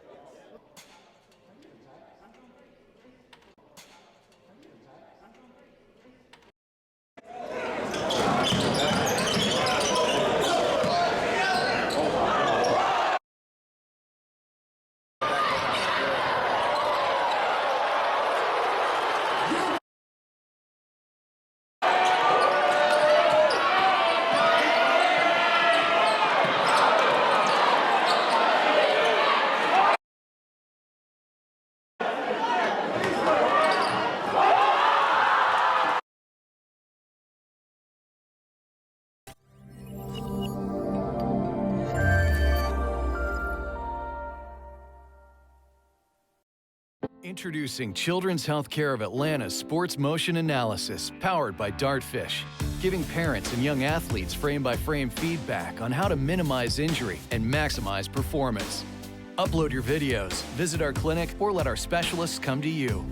Introducing Children's Healthcare of Atlanta's Sports Motion Analysis, powered by Dartfish, giving parents and young athletes frame-by-frame feedback on how to minimize injury and maximize performance. Upload your videos, visit our clinic, or let our specialists come to you.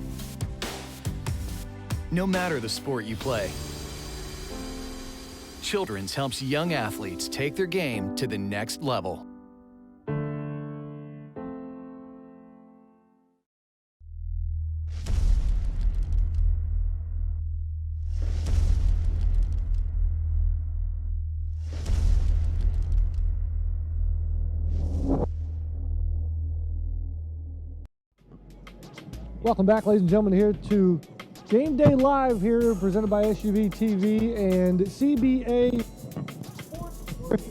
No matter the sport you play, Children's helps young athletes take their game to the next level. Welcome back, ladies and gentlemen, here to Game Day Live here, presented by SUV TV and CBA Sports.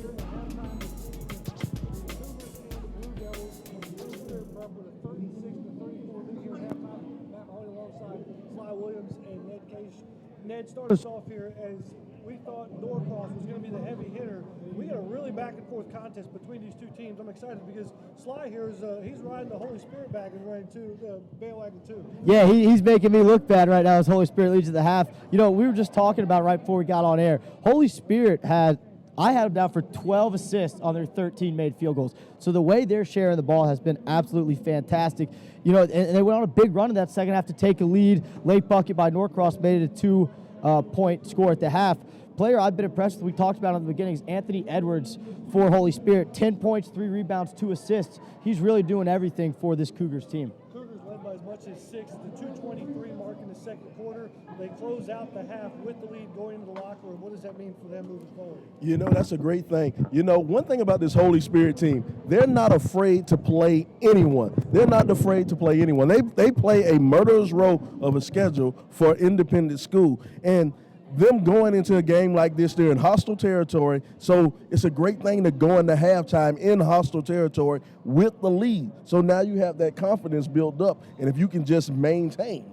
Ned started us off here as we thought Norcross was going to be the heavy hitter. We got a really back and forth contest between these two teams. I'm excited because Sly here is he's riding the Holy Spirit wagon right too, the bandwagon too. Yeah, he's making me look bad right now as Holy Spirit leads at the half. You know, we were just talking about right before we got on air. Holy Spirit I had them down for 12 assists on their 13 made field goals. So the way they're sharing the ball has been absolutely fantastic. You know, and they went on a big run in that second half to take a lead. Late bucket by Norcross made it a 2-point score at the half. Player I've been impressed with, we talked about in the beginning, is Anthony Edwards for Holy Spirit. 10 points, 3 rebounds, 2 assists. He's really doing everything for this Cougars team. Cougars led by as much as 6 at the 2:23 mark in the second quarter. They close out the half with the lead going into the locker room. What does that mean for them moving forward? You know, that's a great thing. You know, one thing about this Holy Spirit team, they're not afraid to play anyone. They're not afraid to play anyone. They play a murderer's row of a schedule for independent school. And them going into a game like this, they're in hostile territory, so it's a great thing to go into halftime in hostile territory with the lead. So now you have that confidence built up, and if you can just maintain,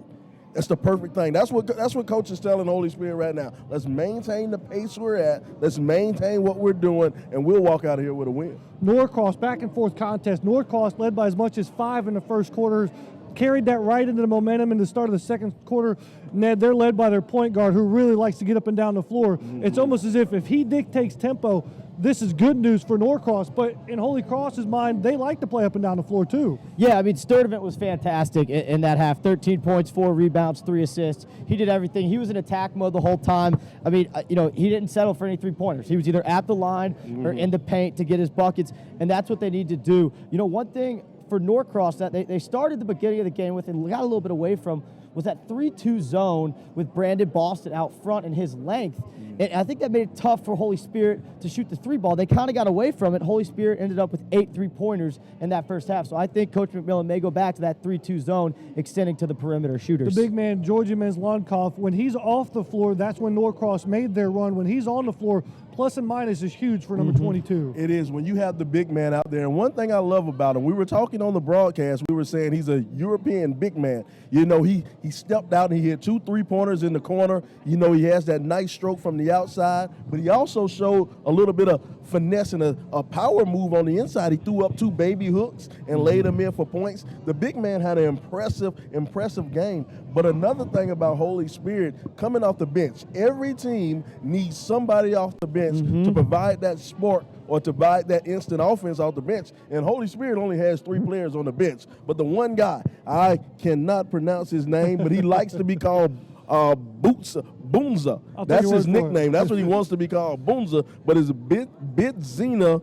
that's the perfect thing. That's what Coach is telling Holy Spirit right now. Let's maintain the pace we're at. Let's maintain what we're doing, and we'll walk out of here with a win. Norcross, back and forth contest. Norcross led by as much as 5 in the first quarter. Carried that right into the momentum in the start of the second quarter. Ned, they're led by their point guard who really likes to get up and down the floor. Mm-hmm. It's almost as if he dictates tempo, this is good news for Norcross, but in Holy Cross's mind, they like to play up and down the floor too. Yeah, I mean, Sturdivant was fantastic in that half. 13 points, 4 rebounds, 3 assists. He did everything. He was in attack mode the whole time. I mean, you know, he didn't settle for any three-pointers. He was either at the line or in the paint to get his buckets, and that's what they need to do. You know, one thing for Norcross that they started the beginning of the game with and got a little bit away from was that 3-2 zone with Brandon Boston out front and his length. And I think that made it tough for Holy Spirit to shoot the 3 ball. They kind of got away from it. Holy Spirit ended up with 8 3-pointers in that first half. So I think Coach McMillan may go back to that 3-2 zone, extending to the perimeter shooters. The big man, Georgia Mezlonkov, when he's off the floor, that's when Norcross made their run. When he's on the floor, plus and minus is huge for number 22. It is when you have the big man out there. And one thing I love about him, we were talking on the broadcast, we were saying he's a European big man. You know, he stepped out and he hit 2 3-pointers in the corner. You know, he has that nice stroke from the outside, but he also showed a little bit of finesse and a power move on the inside. He threw up 2 baby hooks and laid them in for points. The big man had an impressive game. But another thing about Holy Spirit, coming off the bench, every team needs somebody off the bench to provide that spark or to provide that instant offense off the bench. And Holy Spirit only has 3 players on the bench. But the one guy, I cannot pronounce his name, but he likes to be called Boonza. That's his nickname. That's what he wants to be called, Boonza. But it's Bitzina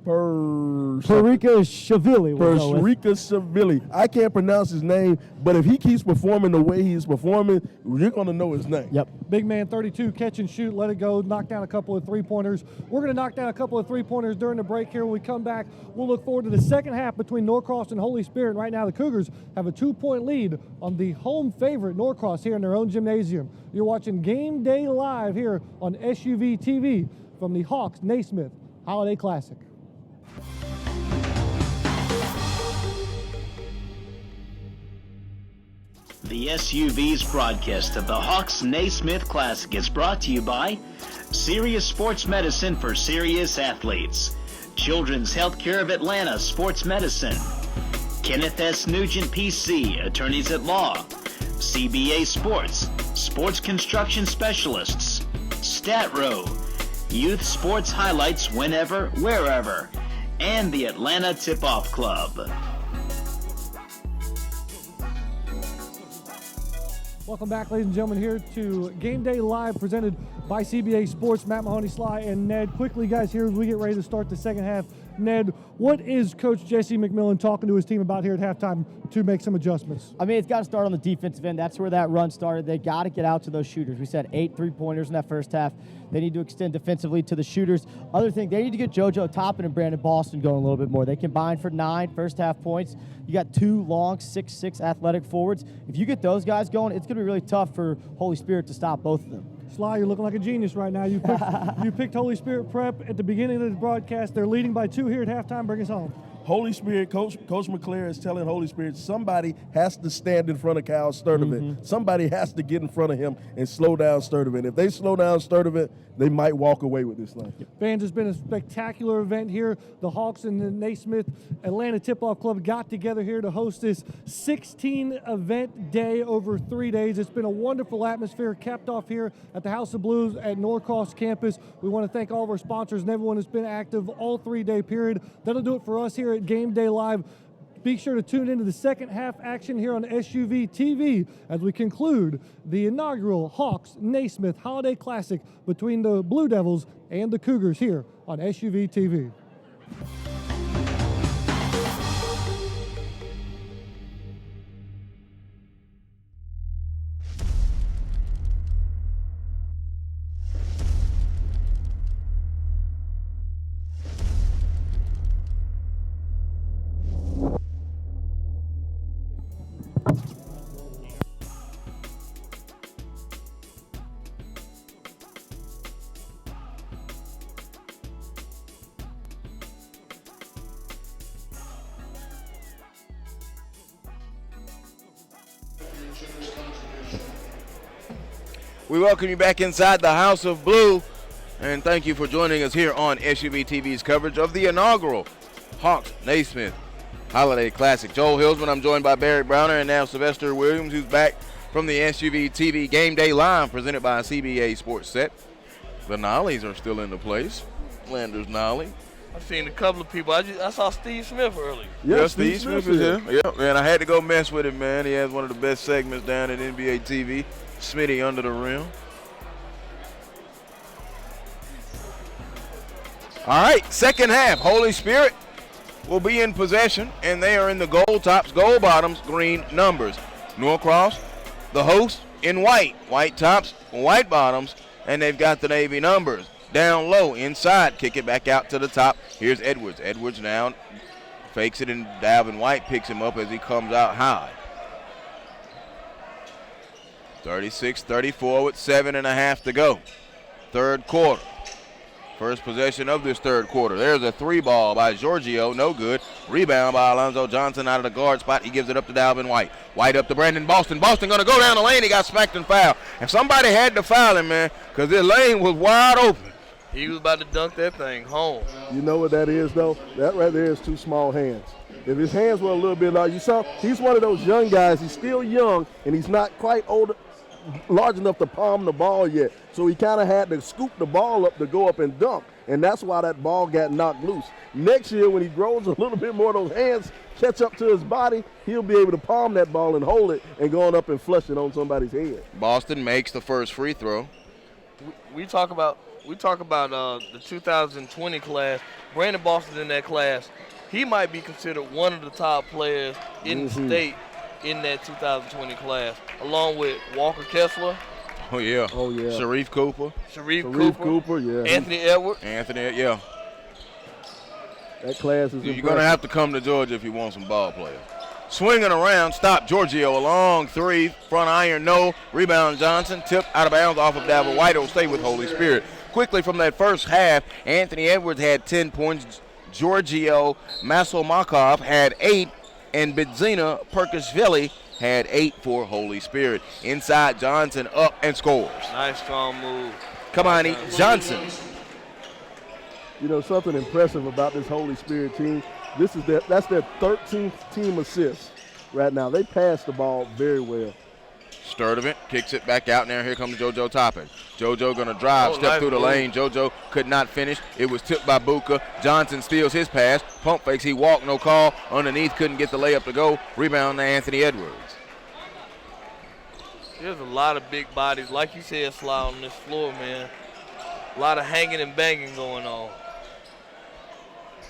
Parika Shavili. I can't pronounce his name, but if he keeps performing the way he's performing, you're going to know his name. Yep. Big man, 32, catch and shoot, let it go, knock down a couple of 3-pointers. We're going to knock down a couple of 3-pointers during the break here. When we come back, we'll look forward to the second half between Norcross and Holy Spirit. Right now, the Cougars have a 2-point lead on the home favorite, Norcross, here in their own gymnasium. You're watching Game Day Live here on SUV TV from the Hawks-Naismith Holiday Classic. The SUV's broadcast of the Hawks-Naismith Classic is brought to you by Serious Sports Medicine for Serious Athletes, Children's Healthcare of Atlanta Sports Medicine, Kenneth S. Nugent PC, Attorneys at Law, CBA Sports, Sports Construction Specialists, StatRow, Youth Sports Highlights Whenever, Wherever, and the Atlanta Tip-Off Club. Welcome back, ladies and gentlemen, here to Game Day Live, presented by CBA Sports. Matt Mahoney, Sly, and Ned. Quickly, guys, here as we get ready to start the second half. Ned, what is Coach Jesse McMillan talking to his team about here at halftime to make some adjustments? I mean, it's got to start on the defensive end. That's where that run started. They got to get out to those shooters. We said 8 3-pointers in that first half. They need to extend defensively to the shooters. Other thing, they need to get JoJo Toppin and Brandon Boston going a little bit more. They combined for 9 first-half points. You got 2 long, 6'6" athletic forwards. If you get those guys going, it's going to be really tough for Holy Spirit to stop both of them. Sly, you're looking like a genius right now. You picked Holy Spirit Prep at the beginning of the broadcast. They're leading by 2 here at halftime. Bring us home. Holy Spirit, Coach McClare is telling Holy Spirit somebody has to stand in front of Kyle Sturdivant. Somebody has to get in front of him and slow down Sturdivant. If they slow down Sturdivant, they might walk away with this thing. Fans, it's been a spectacular event here. The Hawks and the Naismith Atlanta Tip-Off Club got together here to host this 16-event day over 3 days. It's been a wonderful atmosphere, capped off here at the House of Blues at Norcross campus. We want to thank all of our sponsors and everyone who's been active all 3-day period. That'll do it for us here at Game Day Live. Be sure to tune into the second half action here on SUV TV as we conclude the inaugural Hawks-Naismith Holiday Classic between the Blue Devils and the Cougars here on SUV TV. We welcome you back inside the House of Blue, and thank you for joining us here on SUV TV's coverage of the inaugural Hawks-Naismith Holiday Classic. Joel Hillsman, I'm joined by Barry Browner and now Sylvester Williams, who's back from the SUV TV Game Day Live presented by CBA Sports Set. The Nollies are still in the place. Landers Nollie. I've seen a couple of people. I saw Steve Smith earlier. Yeah, Steve Smith is here. Yeah, man, I had to go mess with him, man. He has one of the best segments down at NBA TV. Smitty under the rim. All right, second half. Holy Spirit will be in possession, and they are in the gold tops, gold bottoms, green numbers. Norcross, the host, in white. White tops, white bottoms, and they've got the Navy numbers. Down low, inside, kick it back out to the top. Here's Edwards. Edwards now fakes it, and Dalvin White picks him up as he comes out high. 36-34 with 7.5 to go. Third quarter. First possession of this third quarter. There's a 3-ball by Giorgio, no good. Rebound by Alonzo Johnson out of the guard spot. He gives it up to Dalvin White. White up to Brandon Boston. Boston gonna go down the lane. He got smacked and fouled. And somebody had to foul him, man, because his lane was wide open. He was about to dunk that thing home. You know what that is, though? That right there is two small hands. If his hands were a little bit large, you saw he's one of those young guys. He's still young, and he's not quite large enough to palm the ball yet. So he kind of had to scoop the ball up to go up and dunk, and that's why that ball got knocked loose. Next year, when he grows a little bit more, those hands catch up to his body, he'll be able to palm that ball and hold it and go on up and flush it on somebody's head. Boston makes the first free throw. We talk about the 2020 class. Brandon Boston in that class, he might be considered one of the top players in the state in that 2020 class, along with Walker Kessler. Oh, yeah. Sharif Cooper. Sharif Cooper, yeah. Anthony Edwards. Yeah. That class is You're going to have to come to Georgia if you want some ball players. Swinging around, stop Giorgio, a long three, front iron, no. Rebound Johnson, tipped out of bounds off of Dalvin White. It'll stay with Holy Spirit. Quickly from that first half, Anthony Edwards had 10 points. Giorgio Masomakov had 8, and Bidzina Perkashvili had 8 for Holy Spirit. Inside, Johnson up and scores. Nice strong move. Come on, Johnson. You know, something impressive about this Holy Spirit team, that's their 13th team assist right now. They pass the ball very well. Sturdivant kicks it back out now. Here comes JoJo Toppin. JoJo going to drive, step through the lane. JoJo could not finish. It was tipped by Buka. Johnson steals his pass. Pump fakes. He walked, no call. Underneath, couldn't get the layup to go. Rebound to Anthony Edwards. There's a lot of big bodies, like you said, Sly, on this floor, man. A lot of hanging and banging going on.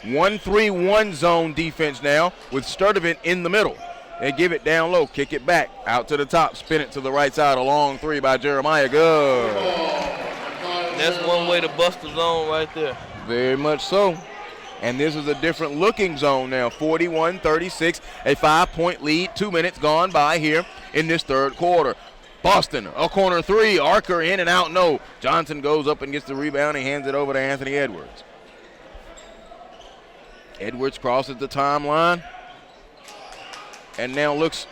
1-3-1 zone defense now with Sturdivant in the middle. They give it down low, kick it back, out to the top, spin it to the right side. A long three by Jeremiah. Good. That's one way to bust the zone right there. Very much so. And this is a different looking zone now. 41-36, a 5-point lead. 2 minutes gone by here in this third quarter. Boston, a corner three. Archer in and out, no. Johnson goes up and gets the rebound. He hands it over to Anthony Edwards. Edwards crosses the timeline and now looks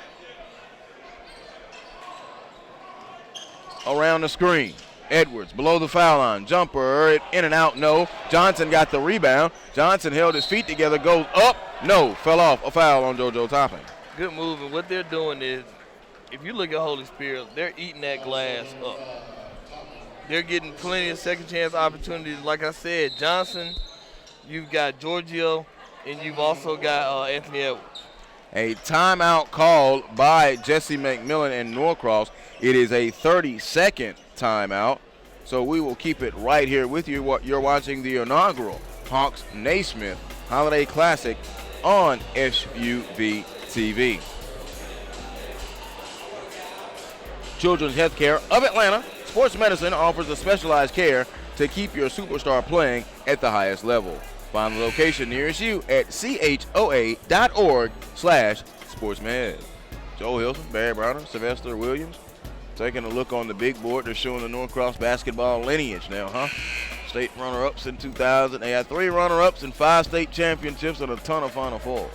around the screen. Edwards below the foul line. Jumper in and out, no. Johnson got the rebound. Johnson held his feet together, goes up, no. Fell off. A foul on JoJo Toppin. Good move, and what they're doing is, if you look at Holy Spirit, they're eating that glass up. They're getting plenty of second chance opportunities. Like I said, Johnson, you've got Giorgio, and you've also got Anthony Edwards. A timeout called by Jesse McMillan and Norcross. It is a 30-second timeout, so we will keep it right here with you. You're watching the inaugural Hawks-Naismith Holiday Classic on SUV TV. Children's Healthcare of Atlanta Sports Medicine offers a specialized care to keep your superstar playing at the highest level. Find the location nearest you at choa.org/sportsmed. Joel Hilson, Barry Browner, Sylvester Williams taking a look on the big board. They're showing the Norcross basketball lineage now, huh? State runner-ups in 2000. They had 3 runner-ups and 5 state championships and a ton of Final Four.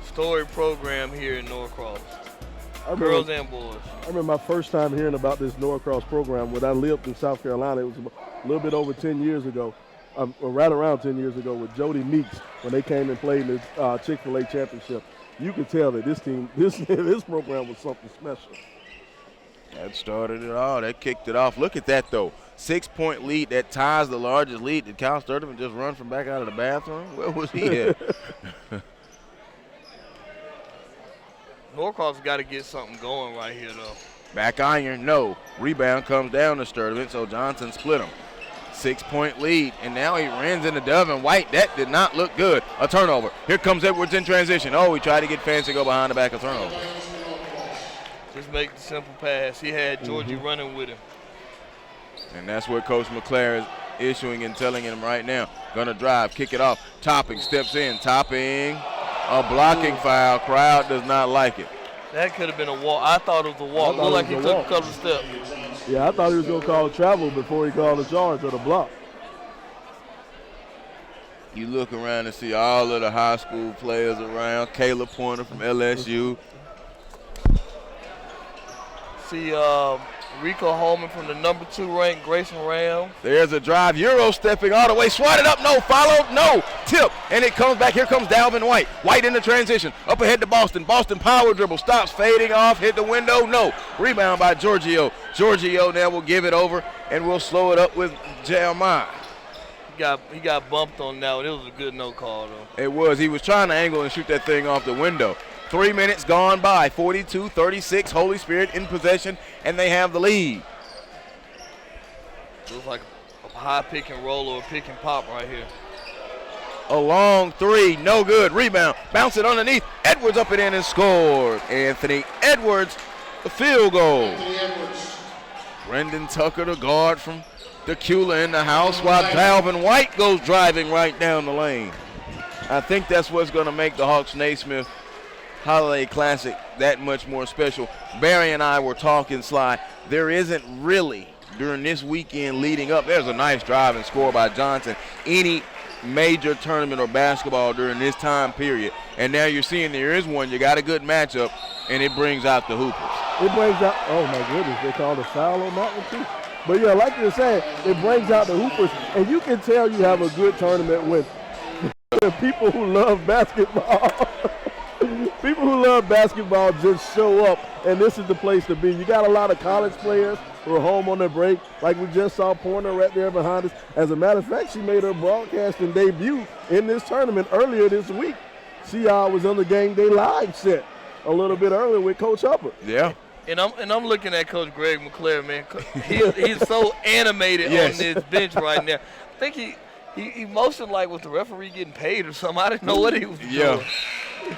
Story program here in Norcross. Girls and boys. I remember my first time hearing about this Norcross program when I lived in South Carolina. It was a little bit over 10 years ago. Or right around 10 years ago with Jody Meeks when they came and played in the Chick-fil-A championship. You could tell that this team, this program was something special. That started it all. That kicked it off. Look at that, though. 6-point lead. That ties the largest lead. Did Kyle Sturdivant just run from back out of the bathroom? Where was he at? Norcross got to get something going right here, though. Back iron, no. Rebound comes down to Sturdivant, so Johnson split him. 6-point lead, and now he runs into Delvin White. That did not look good. A turnover. Here comes Edwards in transition. Oh, he tried to get fancy, go behind the back of turnover. Just make the simple pass. He had Georgie running with him. And that's what Coach McClare is issuing and telling him right now. Gonna drive, kick it off. Topping, steps in. Topping, a blocking foul. Crowd does not like it. That could have been a walk. I thought it was a walk. Looked like he took a couple of steps. Yeah, I thought he was going to call travel before he called the charge or the block. You look around and see all of the high school players around. Caleb Pointer from LSU. See Rico Holman from the number 2 ranked Grayson Ram. There's a drive. Euro stepping all the way. Swatted up. No. Followed. No. Tip. And it comes back. Here comes Dalvin White. White in the transition. Up ahead to Boston. Boston power dribble. Stops. Fading off. Hit the window. No. Rebound by Giorgio. Giorgio now will give it over. And we'll slow it up with Jeremiah. He got bumped on that one. It was a good no call, though. It was. He was trying to angle and shoot that thing off the window. 3 minutes gone by, 42-36, Holy Spirit in possession, and they have the lead. It was like a high pick and roll or a pick and pop right here. A long 3, no good. Rebound, bounce it underneath. Edwards up and in and scored. Anthony Edwards, the field goal. Brendan Tucker, the guard from Decula in the house, while Dalvin White goes driving right down the lane. I think that's what's going to make the Hawks-Naismith Holiday Classic that much more special. Barry and I were talking, Sly. There isn't really, during this weekend leading up, there's a nice drive and score by Johnson. Any major tournament or basketball during this time period. And now you're seeing there is one. You got a good matchup, and it brings out the hoopers. It brings out, oh my goodness, they called a foul on that one too. But yeah, like you're saying, it brings out the hoopers. And you can tell you have a good tournament with people who love basketball. People who love basketball just show up, and this is the place to be. You got a lot of college players who are home on their break, like we just saw Pointer right there behind us. As a matter of fact, she made her broadcasting debut in this tournament earlier this week. She was on the Game Day Live set a little bit earlier with Coach Hubbard. Yeah. And I'm looking at Coach Greg McClare, man. He's so animated on this bench right now. I think he motioned like was the referee getting paid or something. I didn't know what he was doing. Yeah.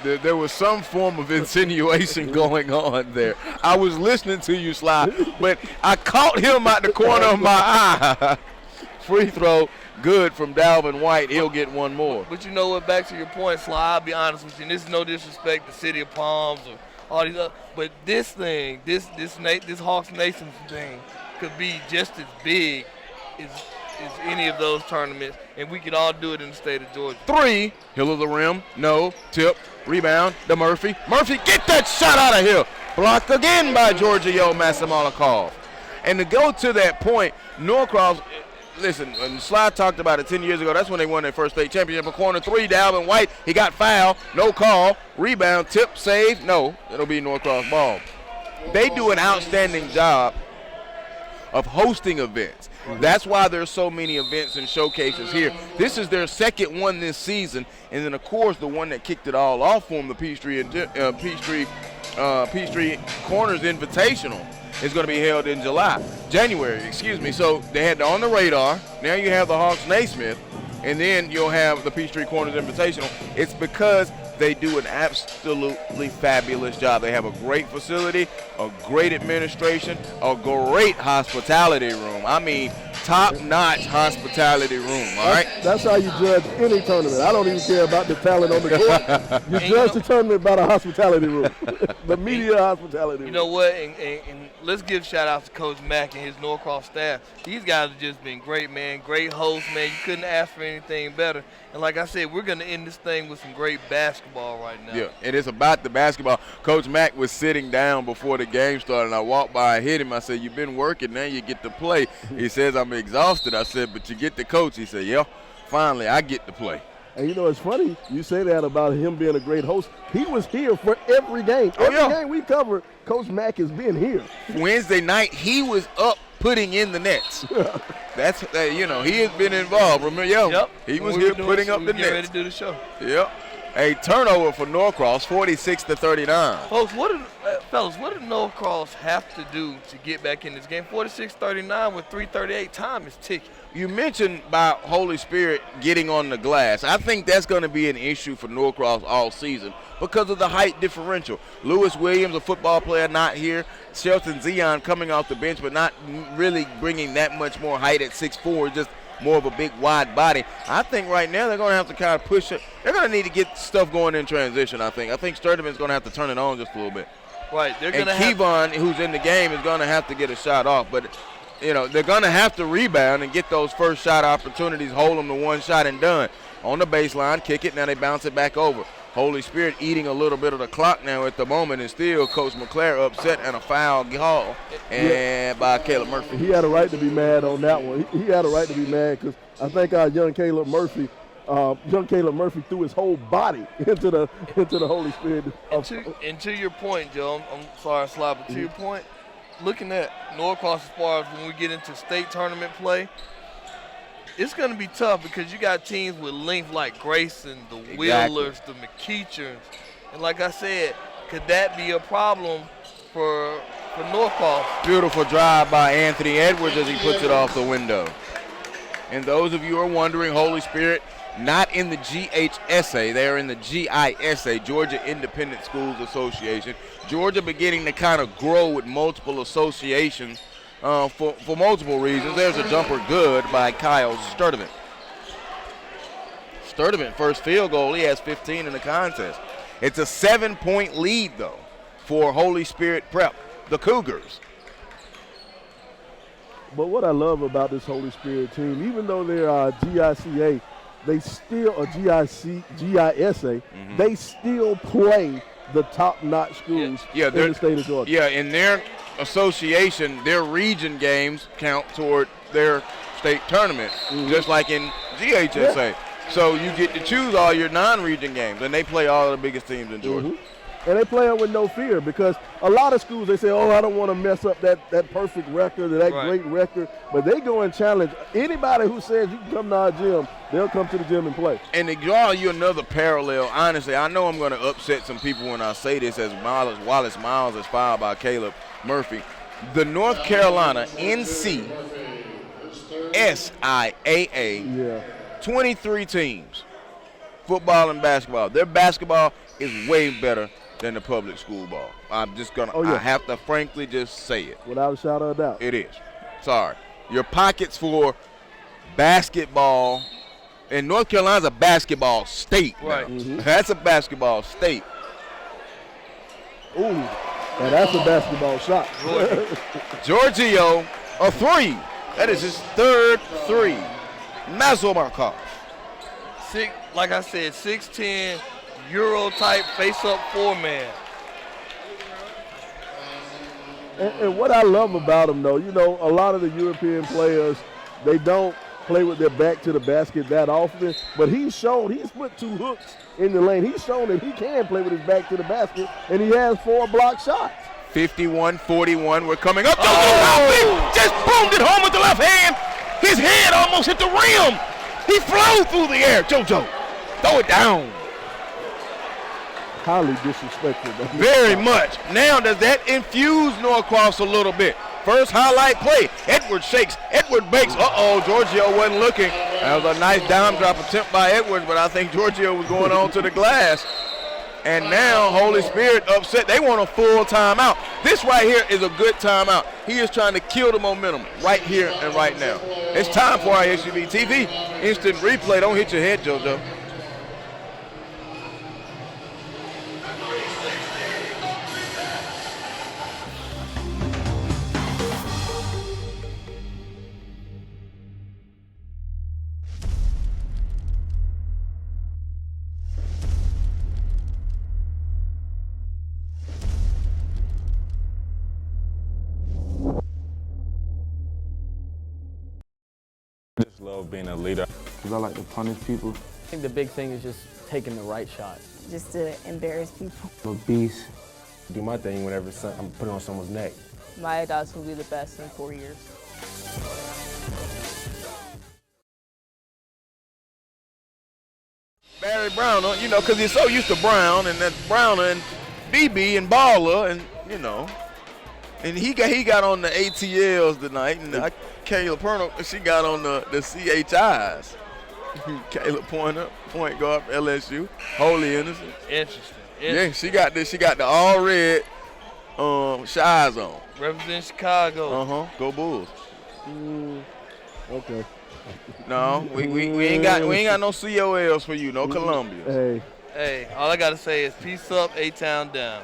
There was some form of insinuation going on there. I was listening to you, Sly, but I caught him out the corner of my eye. Free throw, good from Dalvin White. He'll get one more. But you know what? Back to your point, Sly, I'll be honest with you, and this is no disrespect to City of Palms or all these other, but this thing, this Hawks-Naismith thing could be just as big as any of those tournaments, and we could all do it in the state of Georgia. 3, hill of the rim, no, tip, rebound to Murphy. Murphy, get that shot out of here. Blocked again by Giorgio Masamalikov. And to go to that point, Norcross, listen, when Sly talked about it 10 years ago, that's when they won their first state championship. A corner 3, Dalvin White, he got fouled, no call, rebound, tip, save, no, it'll be Norcross ball. They do an outstanding job of hosting events. That's why there's so many events and showcases here. This is their second one this season, and then of course the one that kicked it all off for them, the Peachtree Corners Invitational, is going to be held in January. So they had On the Radar. Now you have the Hawks-Naismith, and then you'll have the Peachtree Corners Invitational. It's because they do an absolutely fabulous job. They have a great facility, a great administration, a great hospitality room. I mean, top-notch hospitality room, all right? That's how you judge any tournament. I don't even care about the talent on the court. You judge the tournament by the hospitality room, the media hospitality room. You know what? And let's give shout-outs to Coach Mack and his Norcross staff. These guys have just been great, man. Great hosts, man. You couldn't ask for anything better. And like I said, we're going to end this thing with some great basketball right now. Yeah, it is about the basketball. Coach Mack was sitting down before the game started, and I walked by and hit him. I said, you've been working, now you get to play. He says, I'm exhausted. I said, but you get to coach. He said, yeah, finally, I get to play. And you know, it's funny you say that about him being a great host. He was here for every game. Every game we covered, Coach Mack has been here. Wednesday night, he was up putting in the nets. That's, he has been involved. Remember, he was here putting up the nets. Ready to do the show. Yep. a turnover for Norcross, 46-39. Folks, what did Norcross have to do to get back in this game? 46-39 with 3:38, time is ticking. You mentioned about Holy Spirit getting on the glass. I think that's going to be an issue for Norcross all season because of the height differential. Lewis Williams, a football player, not here. Shelton Zion coming off the bench, but not really bringing that much more height at 6'4", just more of a big, wide body. I think right now they're going to have to kind of push it. They're going to need to get stuff going in transition, I think. I think Sturdivant's going to have to turn it on just a little bit. Right. They're going to Kevon, who's in the game, is going to have to get a shot off. But, you know, they're going to have to rebound and get those first shot opportunities, hold them to one shot and done. On the baseline, kick it, now they bounce it back over. Holy Spirit eating a little bit of the clock now at the moment, and still Coach McClare upset and a foul call by Caleb Murphy. He had a right to be mad on that one. He had a right to be mad because I think young Caleb Murphy threw his whole body into the Holy Spirit. And to your point, Joe, I'm sorry, Slide, but to your point, looking at Norcross as far as when we get into state tournament play, it's going to be tough because you got teams with length like Grayson, the Wheelers, the McEacherns. And like I said, could that be a problem for Norcross? Beautiful drive by Anthony Edwards as he puts it off the window. And those of you who are wondering, Holy Spirit not in the GHSA, they are in the GISA, Georgia Independent Schools Association. Georgia beginning to kind of grow with multiple associations for multiple reasons. There's a jumper good by Kyle Sturdivant. Sturdivant, first field goal, he has 15 in the contest. It's a 7-point lead, though, for Holy Spirit Prep, the Cougars. But what I love about this Holy Spirit team, even though they're GICA, they still GISA, they still play the top-notch schools in the state of Georgia. Yeah, in their association, their region games count toward their state tournament, just like in GHSA. Yeah. So you get to choose all your non-region games, and they play all of the biggest teams in Georgia. And they play them with no fear because a lot of schools, they say, oh, I don't want to mess up that perfect record or that great record. But they go and challenge anybody who says you can come to our gym, they'll come to the gym and play. And to draw you another parallel, honestly, I know I'm going to upset some people when I say this as Wallace Miles is fouled by Caleb Murphy. The North Carolina NC SIAA, 23 teams, football and basketball. Their basketball is way better than the public school ball. I'm just going to, I have to frankly just say it. Without a shadow of doubt. It is. Sorry. Your pockets for basketball, and North Carolina's a basketball state. Right. That's a basketball state. Ooh, now that's a basketball shot. Giorgio, a three. That is his third three. Mazomarkov. Like I said, 6'10", Euro-type face-up four-man. And what I love about him, though, you know, a lot of the European players, they don't play with their back to the basket that often. But he's put two hooks in the lane. He's shown that he can play with his back to the basket, and he has 4 block shots. 51-41, we're coming up. Just boomed it home with the left hand. His head almost hit the rim. He flew through the air. JoJo, throw it down. Highly disrespectful. Very much. Now, does that infuse Norcross a little bit? First highlight play. Edwards shakes. Edward bakes. Giorgio wasn't looking. That was a nice down drop attempt by Edwards, but I think Giorgio was going on to the glass. And now Holy Spirit upset. They want a full timeout. This right here is a good timeout. He is trying to kill the momentum right here and right now. It's time for our SUV TV. Instant replay. Don't hit your head, JoJo. I just love being a leader. Because I like to punish people. I think the big thing is just taking the right shot. Just to embarrass people. I'm a beast. Do my thing whenever I'm putting on someone's neck. My dogs will be the best in 4 years. Barry Browner, you know, because he's so used to Brown, and that's Browner and BB and Baller, and, you know. And he got on the ATLs tonight, and Kayla Pernell, she got on the CHIs. Kayla point guard for LSU, Holy Innocent. Interesting. Yeah, she got the all red shies on. Represent Chicago. Go Bulls. Okay. No, we ain't got no COLs for you, no Columbians. Hey, all I gotta say is peace up, A-Town down.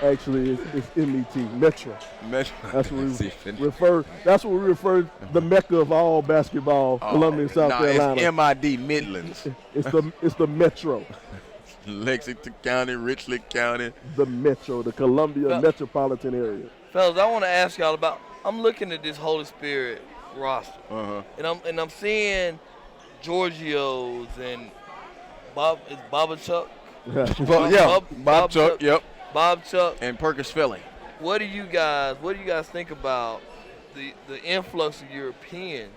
Actually, it's MET, Metro. Metro. That's what we refer the Mecca of all basketball, Columbia, South Carolina. It's MID, Midlands. It's the Metro. Lexington County, Richland County. The Metro, the Columbia metropolitan area. Fellas, I want to ask y'all about. I'm looking at this Holy Spirit roster, and I'm seeing Giorgio's and Baba Chuck. Bob Chuck, yep. Bob Chuck and Perkins Philly. What do you guys think about the influx of Europeans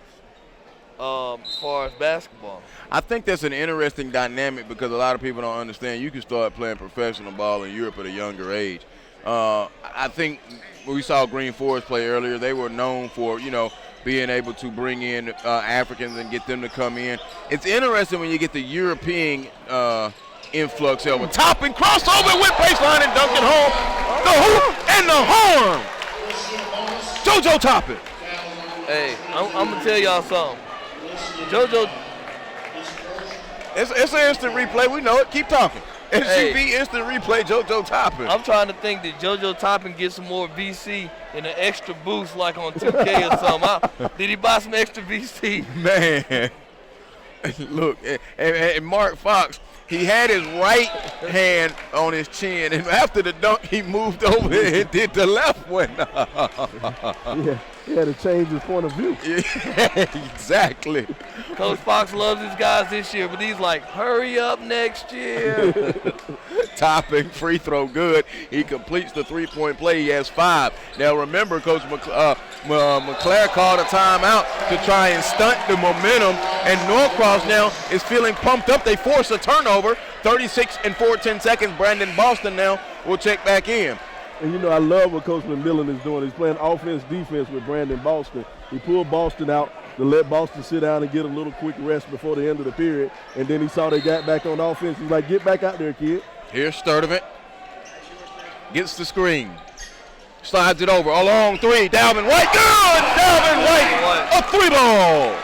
as far as basketball? I think that's an interesting dynamic because a lot of people don't understand you can start playing professional ball in Europe at a younger age. I think we saw Green Forest play earlier. They were known for, you know, being able to bring in Africans and get them to come in. It's interesting when you get the European influx over. Top and crossover with baseline and dunking home. The hoop and the horn. JoJo Toppin. Hey, I'm going to tell y'all something. JoJo. It's an instant replay. We know it. Keep talking. SUV instant replay, JoJo Toppin. I'm trying to think that JoJo Toppin get some more VC and an extra boost like on 2K or something. Did he buy some extra VC? Man. Look, and Mark Fox, he had his right hand on his chin, and after the dunk, he moved over and did the left one. Yeah, he had to change his point of view. Yeah, exactly. Coach Fox loves his guys this year, but he's like, hurry up next year. Topping, free throw good. He completes the three-point play. He has 5. Now, remember, Coach McClare called a timeout to try and stunt the momentum, and Norcross now is feeling pumped up. They force a turnover. 36 and 4/10 seconds. Brandon Boston now will check back in. And, you know, I love what Coach McMillan is doing. He's playing offense-defense with Brandon Boston. He pulled Boston out to let Boston sit down and get a little quick rest before the end of the period. And then he saw they got back on offense. He's like, get back out there, kid. Here's Sturdivant. Gets the screen. Slides it over. A long three. Dalvin White. Good! Dalvin White. A 3-ball.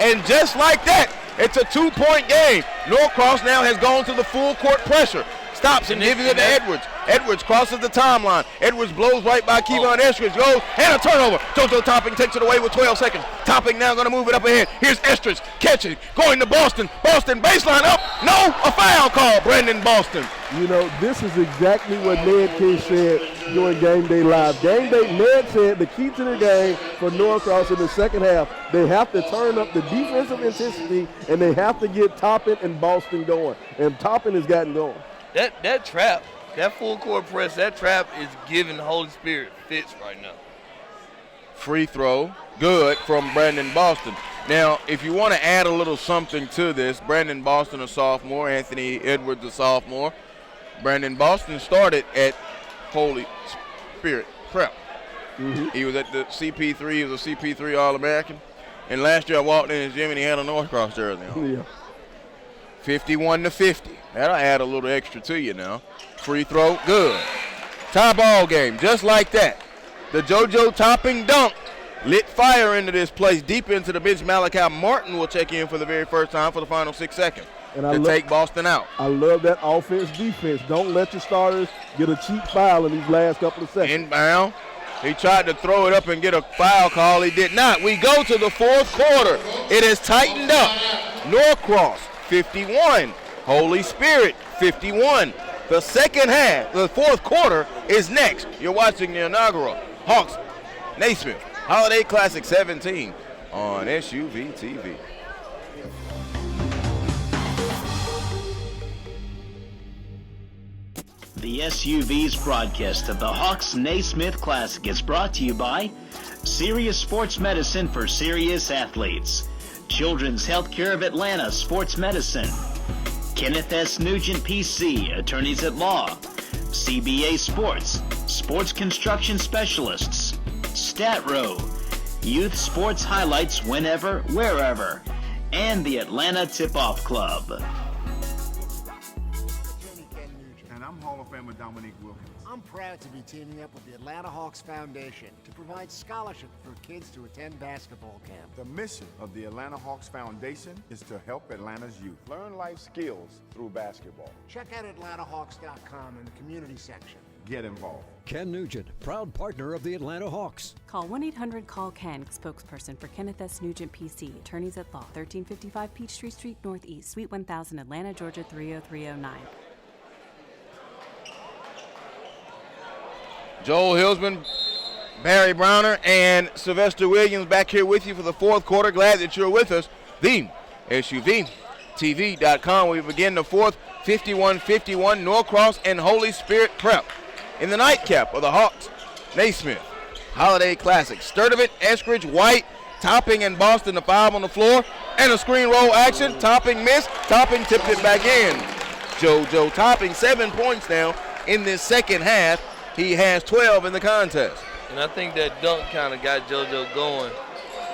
And just like that, it's a 2-point game. Norcross now has gone to the full court pressure. Stops and gives it to Edwards. Edwards crosses the timeline. Edwards blows right by Kevon Estridge. Goes and a turnover. JoJo Topping takes it away with 12 seconds. Topping now going to move it up ahead. Here's Estridge catching, going to Boston. Boston baseline up. No, a foul call. Brandon Boston. You know, this is exactly what Ned King said during Game Day Live. Game Day, Ned said the key to the game for Norcross in the second half, they have to turn up the defensive intensity and they have to get Toppin and Boston going. And Toppin has gotten going. That trap, that full court press, that trap is giving the Holy Spirit fits right now. Free throw, good from Brandon Boston. Now, if you want to add a little something to this, Brandon Boston a sophomore, Anthony Edwards a sophomore. Brandon Boston started at Holy Spirit Prep. He was at the CP3, he was a CP3 All-American. And last year I walked in his gym and he had a Norcross jersey on. Yeah. 51-50. That'll add a little extra to you now. Free throw, good. Tie ball game, just like that. The JoJo Topping dunk lit fire into this place, deep into the bench. Malachi Martin will check in for the very first time for the final 6 seconds to take Boston out. I love that offense-defense. Don't let your starters get a cheap foul in these last couple of seconds. Inbound. He tried to throw it up and get a foul call. He did not. We go to the fourth quarter. It has tightened up. Norcross 51. Holy Spirit 51. The second half, the fourth quarter is next. You're watching the inaugural Hawks-Naismith Holiday Classic 17 on SUV TV. The SUV's broadcast of the Hawks-Naismith Classic is brought to you by Serious Sports Medicine for Serious Athletes. Children's Healthcare of Atlanta Sports Medicine, Kenneth S. Nugent PC, Attorneys at Law, CBA Sports, Sports Construction Specialists, StatRow, Youth Sports Highlights Whenever, Wherever, and the Atlanta Tip-Off Club. And I'm Hall of Famer Dominique Wilkins. I'm proud to be teaming up with the Atlanta Hawks Foundation to provide scholarship for kids to attend basketball camp. The mission of the Atlanta Hawks Foundation is to help Atlanta's youth learn life skills through basketball. Check out AtlantaHawks.com in the community section. Get involved. Ken Nugent, proud partner of the Atlanta Hawks. Call 1-800-CALL-KEN, spokesperson for Kenneth S. Nugent PC, Attorneys at Law, 1355 Peachtree Street Northeast, Suite 1000, Atlanta, Georgia 30309. Joel Hillsman, Barry Browner, and Sylvester Williams back here with you for the fourth quarter. Glad that you're with us. The SUVTV.com. We begin the fourth, 51-51, Norcross and Holy Spirit Prep. In the nightcap of the Hawks-Naismith Holiday Classic. Sturdivant, Eskridge, White, Topping and Boston, the foul on the floor, and a screen roll action. Topping missed, Topping tipped it back in. JoJo Topping, 7 points now in this second half. He has 12 in the contest. And I think that dunk kind of got JoJo going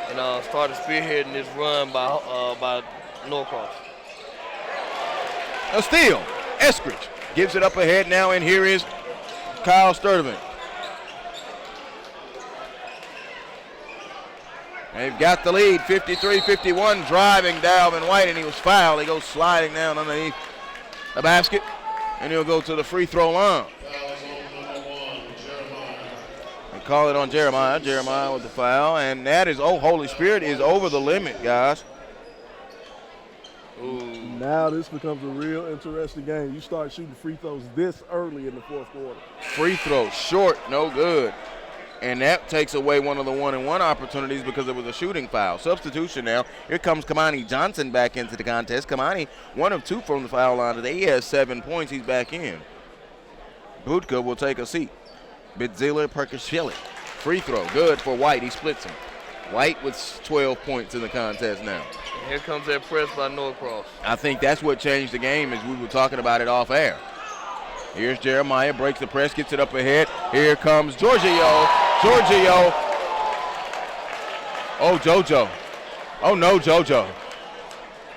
and started spearheading this run by Norcross. A steal. Eskridge gives it up ahead now, and here is Kyle Sturdivant. They've got the lead, 53-51, driving Dalvin White, and he was fouled. He goes sliding down underneath the basket, and he'll go to the free throw line. Call it on Jeremiah. Jeremiah with the foul, and that is, Holy Spirit is over the limit, guys. Ooh. Now this becomes a real interesting game. You start shooting free throws this early in the fourth quarter. Free throw short, no good. And that takes away one of the 1-and-1 opportunities because it was a shooting foul. Substitution now. Here comes Kamani Johnson back into the contest. Kamani, 1 of 2 from the foul line today. He has 7 points. He's back in. Budka will take a seat. Bidzila Perkashvili. Free throw, good for White. He splits him. White with 12 points in the contest now. And here comes that press by Norcross. I think that's what changed the game, as we were talking about it off air. Here's Jeremiah, breaks the press, gets it up ahead. Here comes Giorgio. Giorgio. Oh, JoJo. Oh, no, JoJo.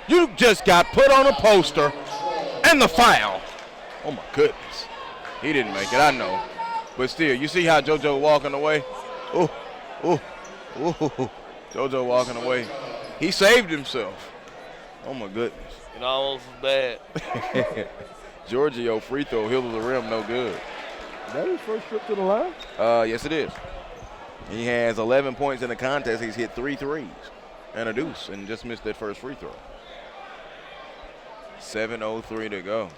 You just got put on a poster and the foul. Oh, my goodness. He didn't make it, I know. But still, you see how JoJo walking away? Ooh, ooh, ooh. JoJo walking away. He saved himself. Oh, my goodness. It almost was bad. Giorgio free throw, hill of the rim, no good. Is that his first trip to the line? Yes, it is. He has 11 points in the contest. He's hit 3 threes and a deuce and just missed that first free throw. 7:03 to go.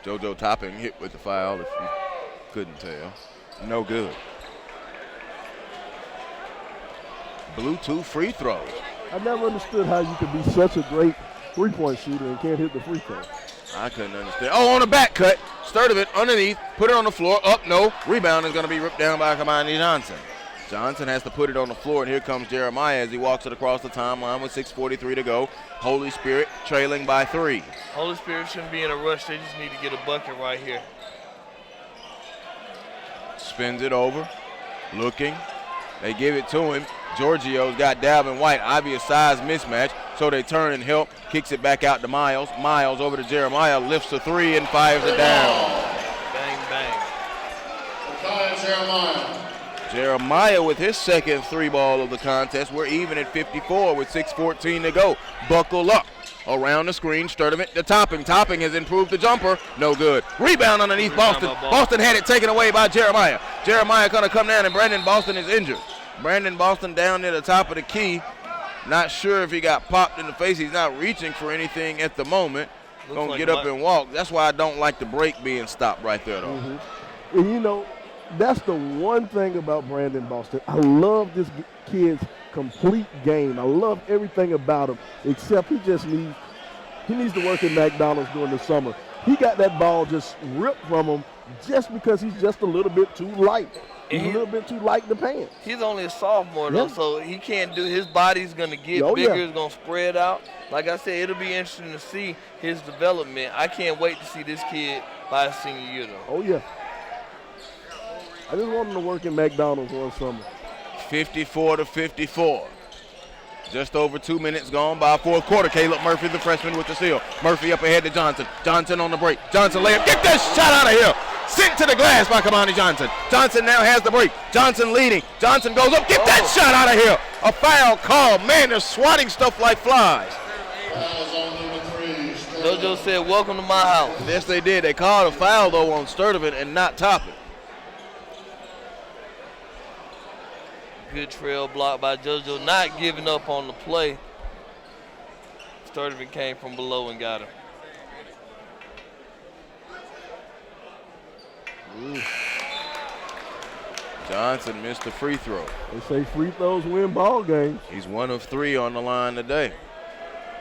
JoJo Topping hit with the foul, if you couldn't tell. No good. Bluetooth free throws. I never understood how you could be such a great three-point shooter and can't hit the free throw. I couldn't understand. Oh, on the back cut. Sturdivant underneath. Put it on the floor. Up, no. Rebound is going to be ripped down by Kamani Johnson. Johnson has to put it on the floor, and here comes Jeremiah as he walks it across the timeline with 6:43 to go. Holy Spirit trailing by 3. Holy Spirit shouldn't be in a rush. They just need to get a bucket right here. Spins it over. Looking. They give it to him. Giorgio's got Dalvin White. Obvious size mismatch. So they turn and help. Kicks it back out to Miles. Miles over to Jeremiah. Lifts a 3 and fires it down. Bang, bang. Jeremiah with his second 3-ball of the contest. We're even at 54 with 6:14 to go. Buckle up. Around the screen, Sturdivant to Topping. Topping has improved the jumper. No good. Rebound underneath Boston. Boston had it taken away by Jeremiah. Jeremiah going to come down, and Brandon Boston is injured. Brandon Boston down near the top of the key. Not sure if he got popped in the face. He's not reaching for anything at the moment. Going to get up and walk. That's why I don't like the break being stopped right there, though. Mm-hmm. And, you know, that's the one thing about Brandon Boston. I love this kid's complete game. I love everything about him, except he needs to work at McDonald's during the summer. he got that ball just ripped from him just because he's just a little bit too light. He's a little bit too light in the pants. He's only a sophomore, though, so he can't do – his body's going to get bigger. It's going to spread out. Like I said, it'll be interesting to see his development. I can't wait to see this kid by his senior year, though. Oh, yeah. I just want him to work in McDonald's one summer. 54-54. Just over 2 minutes gone by fourth quarter. Caleb Murphy, the freshman, with the steal. Murphy up ahead to Johnson. Johnson on the break. Johnson layup. Get that shot out of here. Sent to the glass by Kamani Johnson. Johnson now has the break. Johnson leading. Johnson goes up. Get that shot out of here. A foul call. Man, they're swatting stuff like flies. JoJo said, welcome to my house. Yes, they did. They called a foul, though, on Sturdivant and not Toppin. Good trail block by JoJo, not giving up on the play. Sturdivant came from below and got him. Ooh. Johnson missed the free throw. They say free throws win ball games. He's 1 of 3 on the line today.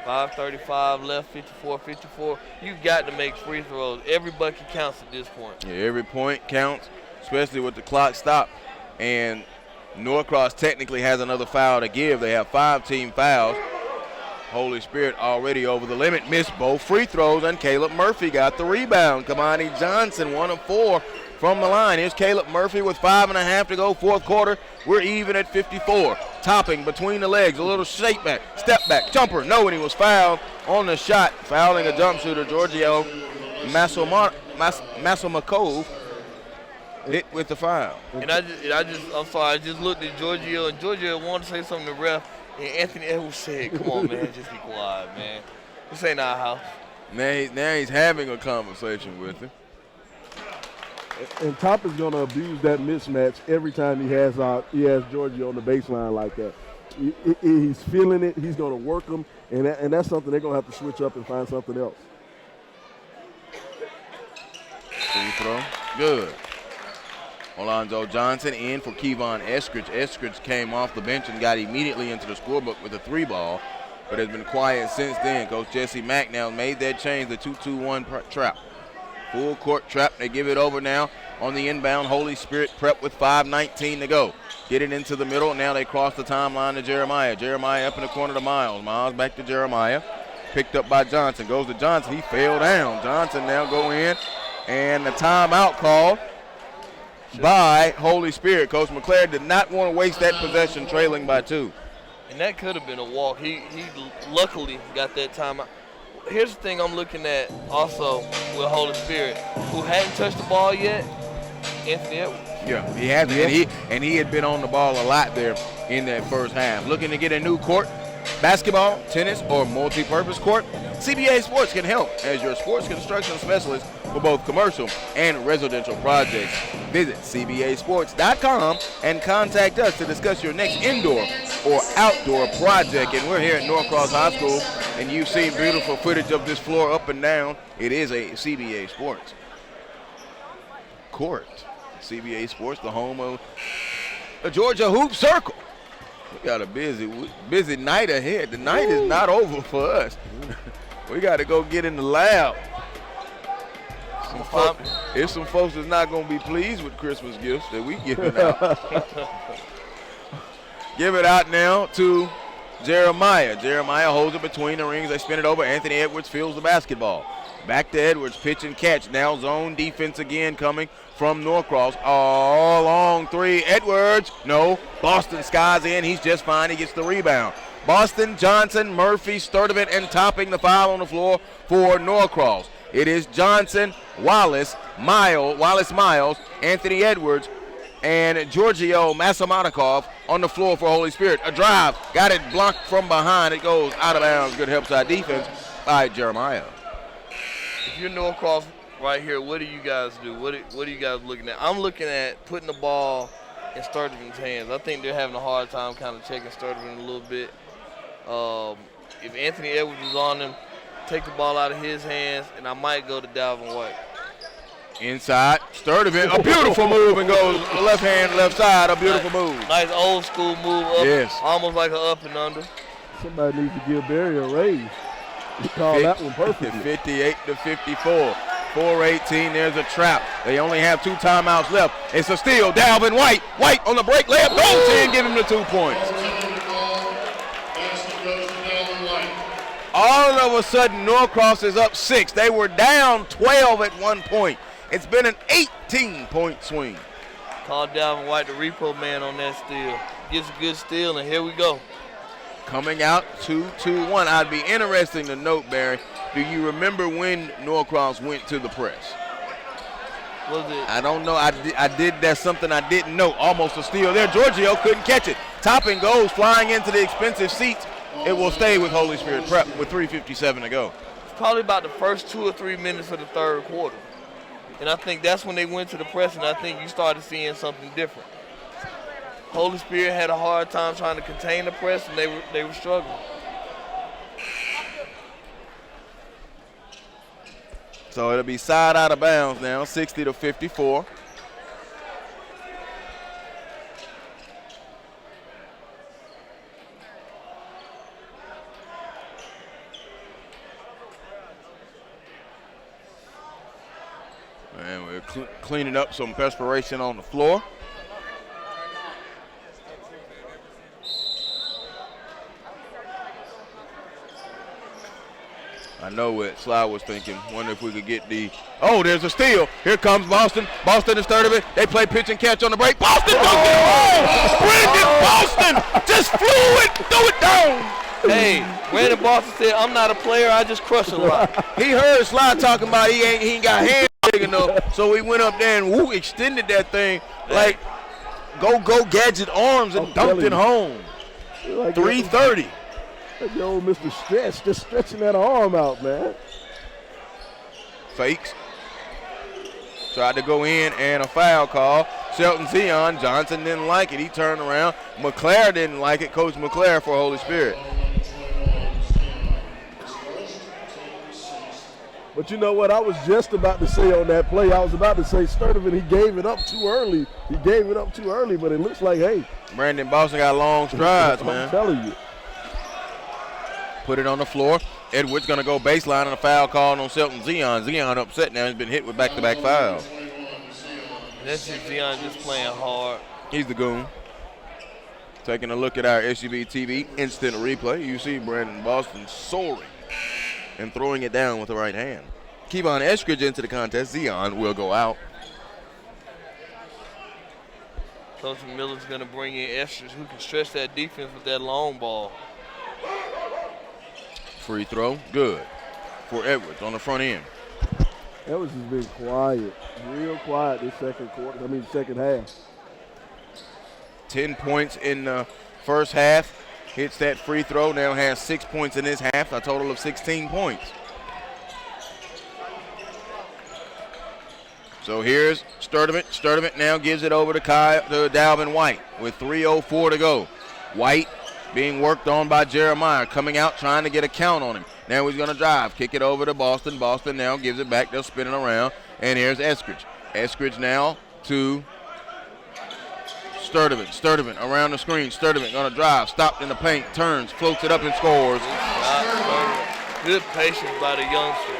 5:35 left, 54-54. You've got to make free throws. Every bucket counts at this point. Yeah, every point counts, especially with the clock stopped. And Norcross technically has another foul to give. They have 5 team fouls. Holy Spirit already over the limit. Missed both free throws, and Caleb Murphy got the rebound. Kamani Johnson, 1 of 4 from the line. Here's Caleb Murphy with 5.5 to go, fourth quarter. We're even at 54. Topping between the legs, a little shake back, step back, jumper. No, and he was fouled on the shot. Fouling a jump shooter, Giorgio Masomakov hit with the foul. And I'm sorry, I just looked at Giorgio, and Giorgio wanted to say something to the ref, and Anthony Edwards said, come on, man, just be quiet, man. This ain't our house. Now he's having a conversation with him. And Top is going to abuse that mismatch every time he has Giorgio on the baseline like that. He's feeling it. He's going to work him, and that's something they're going to have to switch up and find something else. Free throw, good. Alonzo Johnson in for Kevon Eskridge. Eskridge came off the bench and got immediately into the scorebook with a 3-ball, but has been quiet since then. Coach Jesse Mack now made that change, the 2-2-1 trap. Full court trap. They give it over now on the inbound. Holy Spirit prep with 5:19 to go. Get it into the middle. Now they cross the timeline to Jeremiah. Jeremiah up in the corner to Miles. Miles back to Jeremiah. Picked up by Johnson. Goes to Johnson. He fell down. Johnson now go in. And the timeout called by Holy Spirit. Coach McClare did not want to waste that possession trailing by 2. And that could have been a walk. He luckily got that timeout. Here's the thing I'm looking at also with Holy Spirit, who hadn't touched the ball yet, Anthony Edwards. Yeah, he hasn't, and he had been on the ball a lot there in that first half. Looking to get a new court, basketball, tennis, or multi-purpose court? CBA Sports can help as your sports construction specialist for both commercial and residential projects. Visit cbasports.com and contact us to discuss your next indoor or outdoor project. And we're here at Norcross High School, and you've seen beautiful footage of this floor up and down. It is a CBA Sports court. CBA Sports, the home of the Georgia Hoop Circle. We got a busy night ahead. The night is not over for us. We got to go get in the lab. There's some folks that's not going to be pleased with Christmas gifts that we giving out. Give it out now to Jeremiah. Jeremiah holds it between the rings. They spin it over. Anthony Edwards fields the basketball. Back to Edwards, pitch and catch. Now zone defense again coming from Norcross. Oh, long 3. Edwards, no. Boston skies in. He's just fine. He gets the rebound. Boston, Johnson, Murphy, Sturdivant, and topping the foul on the floor for Norcross. It is Johnson, Wallace Miles, Anthony Edwards, and Giorgio Masomatikov on the floor for Holy Spirit. A drive, got it blocked from behind. It goes out of bounds. Good help side defense by Jeremiah. If you're Norcross right here, what do you guys do? What are you guys looking at? I'm looking at putting the ball in Sturdivant's hands. I think they're having a hard time kind of checking Sturdivant a little bit. If Anthony Edwards is on him, take the ball out of his hands, and I might go to Dalvin White. Inside, Sturdivant, a beautiful move, and goes left hand, left side, a beautiful move. Nice old school move up, yes. Almost like an up and under. Somebody needs to give Barry a raise. He called that one perfectly. 58-54. 4:18, there's a trap. They only have 2 timeouts left. It's a steal, Dalvin White. White on the break, layup, goes in, give him the 2 points. All of a sudden, Norcross is up 6. They were down 12 at one point. It's been an 18-point swing. Call Dalvin White the repo man on that steal. Gets a good steal, and here we go. Coming out 2-2-1. I'd be interesting to note, Barry, do you remember when Norcross went to the press? Was it? I don't know. That's something I didn't know. Almost a steal there. Giorgio couldn't catch it. Topping goes flying into the expensive seats. It will stay with Holy Spirit Prep with 3:57 to go. It's probably about the first 2 or 3 minutes of the third quarter. And I think that's when they went to the press, and I think you started seeing something different. Holy Spirit had a hard time trying to contain the press, and they were struggling. So it'll be side out of bounds now, 60-54. And we're cleaning up some perspiration on the floor. I know what Sly was thinking. Wonder if we could get the. Oh, there's a steal. Here comes Boston. Boston is third of it. They play pitch and catch on the break. Boston dunked it. Oh! Brandon Boston just flew it, threw it down. Hey, Brandon Boston said, "I'm not a player. I just crush a lot." He heard Sly talking about he ain't got hands big enough, so he went up there and extended that thing like go gadget arms and dunked it home. Like 330. Like the old Mr. Stretch, just stretching that arm out, man. Fakes. Tried to go in and a foul call. Shelton Zion Johnson didn't like it. He turned around. McClare didn't like it. Coach McClare for Holy Spirit. But you know what? I was just about to say on that play, I was about to say Sturdivant, he gave it up too early. He gave it up too early, but it looks like, hey. Brandon Boston got long strides, man. I'm telling you. Put it on the floor. Edwards going to go baseline and a foul call on Shelton Zion. Zion upset now. He's been hit with back-to-back fouls. That's just Zion just playing hard. He's the goon. Taking a look at our SUV TV instant replay. You see Brandon Boston soaring and throwing it down with the right hand. Kevon Eskridge into the contest. Zion will go out. Coach Miller's going to bring in Eskridge, who can stretch that defense with that long ball. Free throw, good for Edwards on the front end. Edwards has been quiet, real quiet this second half. 10 points in the first half. Hits that free throw, now has 6 points in this half, a total of 16 points. So here's Sturdivant. Sturdivant now gives it over to Dalvin White with 3:04 to go. White being worked on by Jeremiah, coming out trying to get a count on him. Now he's going to drive, kick it over to Boston. Boston now gives it back. They'll spin it around. And here's Eskridge. Eskridge now to Sturdivant. Sturdivant around the screen. Sturdivant going to drive, stopped in the paint, turns, floats it up and scores. Good patience by the youngster.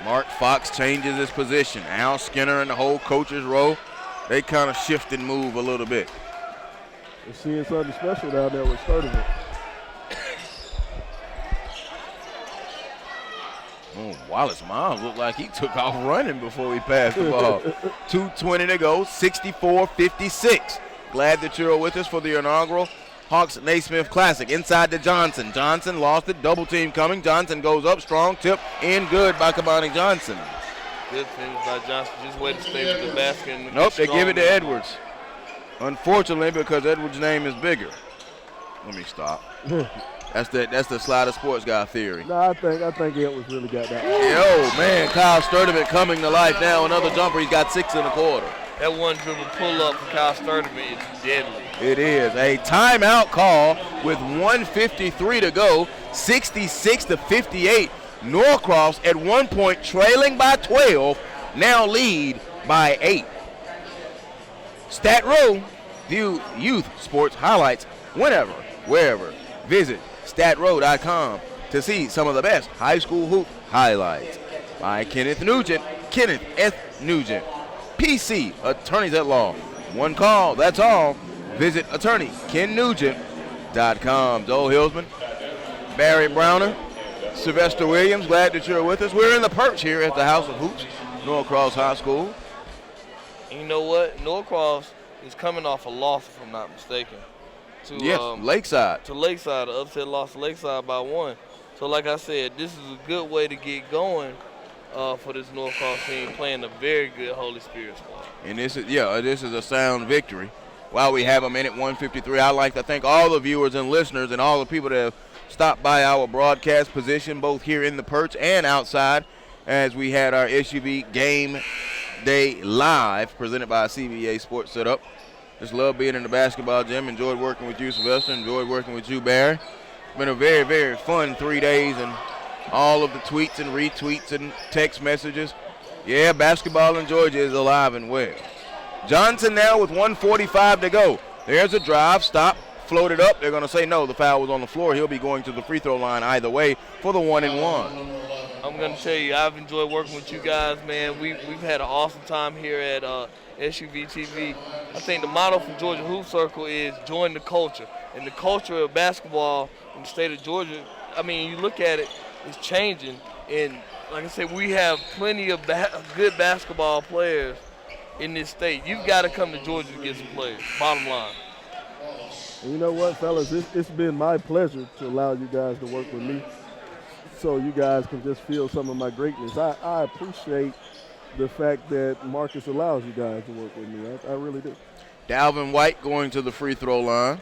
Mark Fox changes his position. Al Skinner and the whole coach's row, they kind of shift and move a little bit. We're seeing something special down there with Sturdivant. Oh, Wallace Miles looked like he took off running before he passed the ball. 2:20 to go, 64-56. Glad that you're with us for the inaugural Hawks-Naismith Classic. Inside to Johnson. Johnson lost it, double team coming. Johnson goes up, strong tip, in good by Kamani Johnson. Good finish by Johnson, just wait to stay with the basket. And nope, they give it to Edwards. Unfortunately, because Edwards' name is bigger. Let me stop. That's the Slider Sports Guy theory. No, I think Edwards really got that. Yo, man, Kyle Sturdivant coming to life now. Another jumper. He's got 6 in a quarter. That one dribble pull-up for Kyle Sturdivant is deadly. It is. A timeout call with 1:53 to go, 66-58. Norcross at one point trailing by 12, now lead by 8. Stat Row, view youth sports highlights whenever, wherever. Visit statrow.com to see some of the best high school hoop highlights by Kenneth Nugent. Kenneth F. Nugent, PC, attorneys at law. One call, that's all. Visit attorneyKenNugent.com. Joel Hillsman, Barry Browner, Sylvester Williams, glad that you're with us. We're in the perch here at the House of Hoops, Norcross High School. And you know what? Norcross is coming off a loss, if I'm not mistaken. To, Lakeside. To Lakeside, an upset loss to Lakeside by 1. So like I said, this is a good way to get going for this Norcross team, playing a very good Holy Spirit squad. And this is a sound victory. While we have a minute 153, I'd like to thank all the viewers and listeners and all the people that have stopped by our broadcast position, both here in the perch and outside, as we had our SUV Game Day Live presented by CBA Sports Setup. Just love being in the basketball gym. Enjoyed working with you, Sylvester. Enjoyed working with you, Barry. It's been a very, very fun 3 days, and all of the tweets and retweets and text messages. Yeah, basketball in Georgia is alive and well. Johnson now with 1:45 to go. There's a drive, stop, floated up. They're going to say no, the foul was on the floor. He'll be going to the free throw line either way for the 1-and-1. I'm going to tell you, I've enjoyed working with you guys, man. We've had an awesome time here at SUV TV. I think the motto for Georgia Hoop Circle is join the culture. And the culture of basketball in the state of Georgia, I mean, you look at it, it's changing. And like I said, we have plenty of good basketball players in this state. You've got to come to Georgia to get some players, bottom line. And you know what, fellas? It's been my pleasure to allow you guys to work with me so you guys can just feel some of my greatness. I appreciate the fact that Marcus allows you guys to work with me. I really do. Dalvin White going to the free throw line.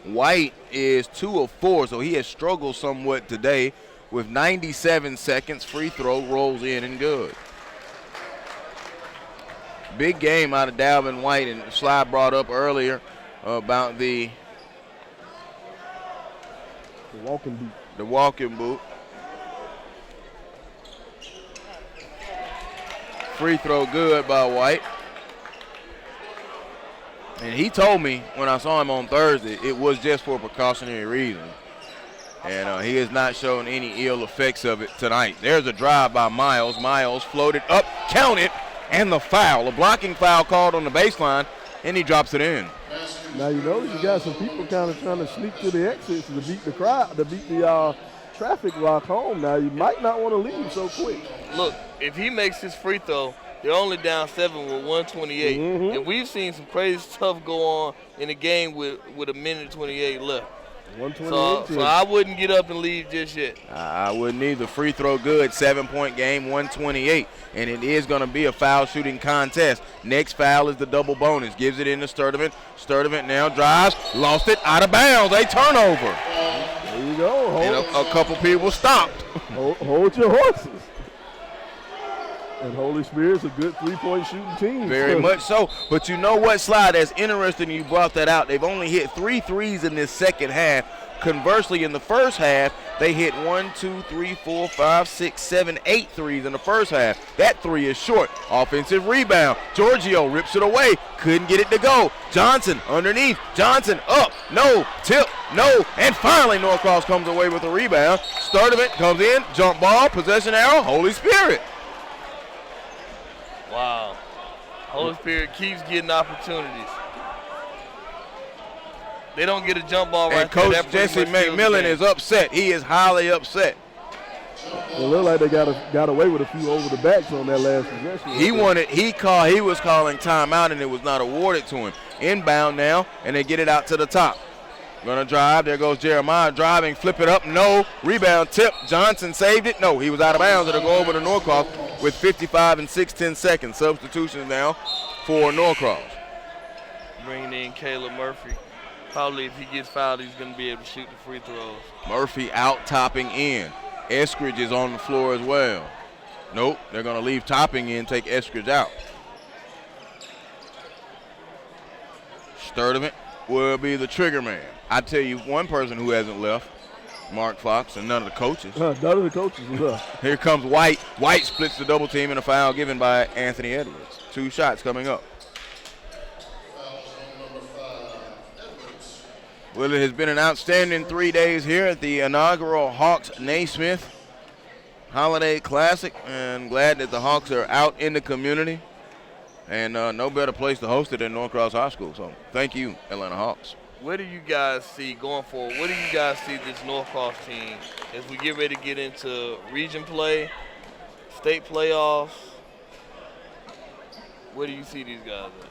White is 2 of 4, so he has struggled somewhat today. With 97 seconds, free throw rolls in and good. Big game out of Dalvin White, and Sly brought up earlier about the walking boot. The walking boot. Free throw good by White. And he told me when I saw him on Thursday, it was just for precautionary reasons. And he has not shown any ill effects of it tonight. There's a drive by Miles. Miles floated up, counted, and the foul. A blocking foul called on the baseline, and he drops it in. Now you notice you got some people kind of trying to sneak to the exits to beat the crowd, to beat the traffic rock home. Now you might not want to leave so quick. Look, if he makes his free throw, they're only down 7 with 1:28. Mm-hmm. And we've seen some crazy stuff go on in the game with a minute 28 left. 128. So I wouldn't get up and leave just yet. I wouldn't either. Free throw good, 7-point game, 128. And it is going to be a foul shooting contest. Next foul is the double bonus. Gives it into Sturdivant. Sturdivant now drives, lost it, out of bounds. A turnover. There you go. And a couple people stopped. Hold your horses. And Holy Spirit's a good three-point shooting team. Very much so. But you know what, Sly? That's interesting you brought that out. They've only hit 3 threes in this second half. Conversely, in the first half, they hit 1, 2, 3, 4, 5, 6, 7, 8 threes in the first half. That 3 is short. Offensive rebound. Giorgio rips it away. Couldn't get it to go. Johnson underneath. Johnson up. No. Tip. No. And finally, Norcross comes away with a rebound. Sturdivant comes in. Jump ball. Possession arrow. Holy Spirit. Wow. Holy Spirit keeps getting opportunities. They don't get a jump ball right there. And Coach Jesse McMillan is upset. He is highly upset. It looked like they got away with a few over the backs on that last possession. He was calling timeout, and it was not awarded to him. Inbound now, and they get it out to the top. Gonna drive. There goes Jeremiah driving. Flip it up. No. Rebound tip. Johnson saved it. No. He was out of bounds. It'll go over to Norcross with 55 and 6/10 seconds. Substitutions now for Norcross. Bringing in Caleb Murphy. Probably if he gets fouled, he's going to be able to shoot the free throws. Murphy out topping in. Eskridge is on the floor as well. Nope. They're going to leave topping in, take Eskridge out. Sturdivant will be the trigger man. I tell you one person who hasn't left, Mark Fox, and none of the coaches. None of the coaches left. Here comes White. White splits the double team and a foul given by Anthony Edwards. 2 shots coming up. Well, it has been an outstanding 3 days here at the inaugural Hawks-Naismith Holiday Classic, and glad that the Hawks are out in the community. And no better place to host it than Norcross High School. So thank you, Atlanta Hawks. What do you guys see going forward? What do you guys see this Norcross team as we get ready to get into region play, state playoffs? Where do you see these guys at?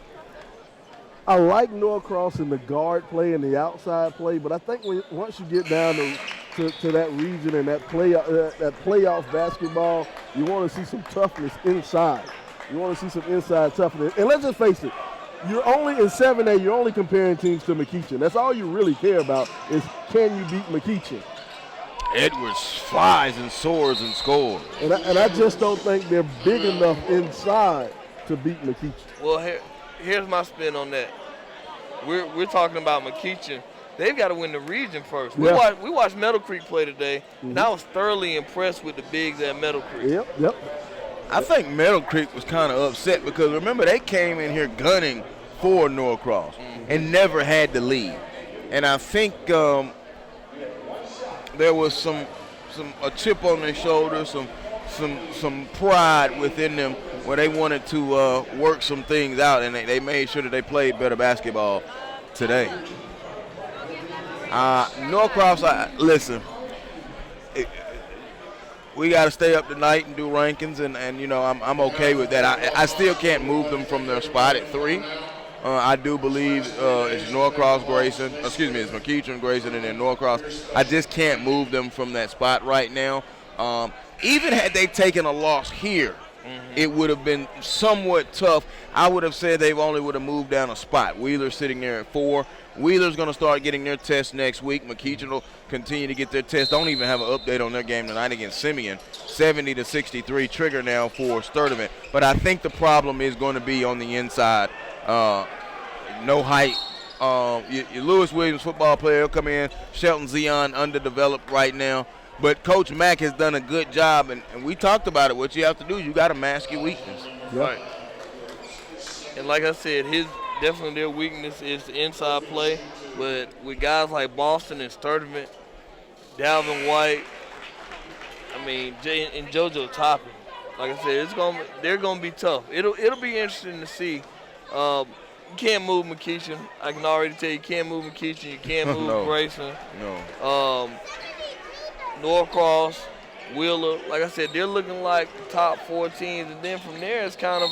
I like Norcross in the guard play and the outside play, but I think once you get down to that region and that playoff basketball, you want to see some toughness inside. You want to see some inside toughness. And let's just face it, you're only in 7A, you're only comparing teams to McEachin. That's all you really care about is can you beat McEachin. Edwards flies and soars and scores. And I just don't think they're big enough inside to beat McEachin. Well, here's my spin on that. We're talking about McEachin. They've got to win the region first. Yeah. We watched Meadow Creek play today, and I was thoroughly impressed with the bigs at Meadow Creek. Yep. I think Meadow Creek was kind of upset because, remember, they came in here gunning for Norcross and never had the lead. And I think there was a chip on their shoulder, some pride within them where they wanted to work some things out, and they made sure that they played better basketball today. Norcross, listen, we got to stay up tonight and do rankings, and you know, I'm okay with that. I still can't move them from their spot at 3. I do believe it's Norcross, Grayson, it's McEachin, Grayson, and then Norcross. I just can't move them from that spot right now. Even had they taken a loss here, it would have been somewhat tough. I would have said they only would have moved down a spot. Wheeler's sitting there at 4. Wheeler's going to start getting their test next week. McEachin will continue to get their test. Don't even have an update on their game tonight against Simeon. 70-63 trigger now for Sturdivant. But I think the problem is going to be on the inside. No height. Your Lewis Williams football player will come in. Shelton Zion underdeveloped right now. But Coach Mack has done a good job, and we talked about it. What you have to do is you got to mask your weakness. Yep. Right. And like I said, definitely their weakness is the inside play. But with guys like Boston and Sturdivant, Dalvin White, and JoJo Toppin, like I said, they're gonna be tough. It'll be interesting to see. You can't move McEachin. I can already tell you can't move McEachin. You can't move Grayson. No. Norcross, Wheeler, like I said, they're looking like the top 4 teams, and then from there it's kind of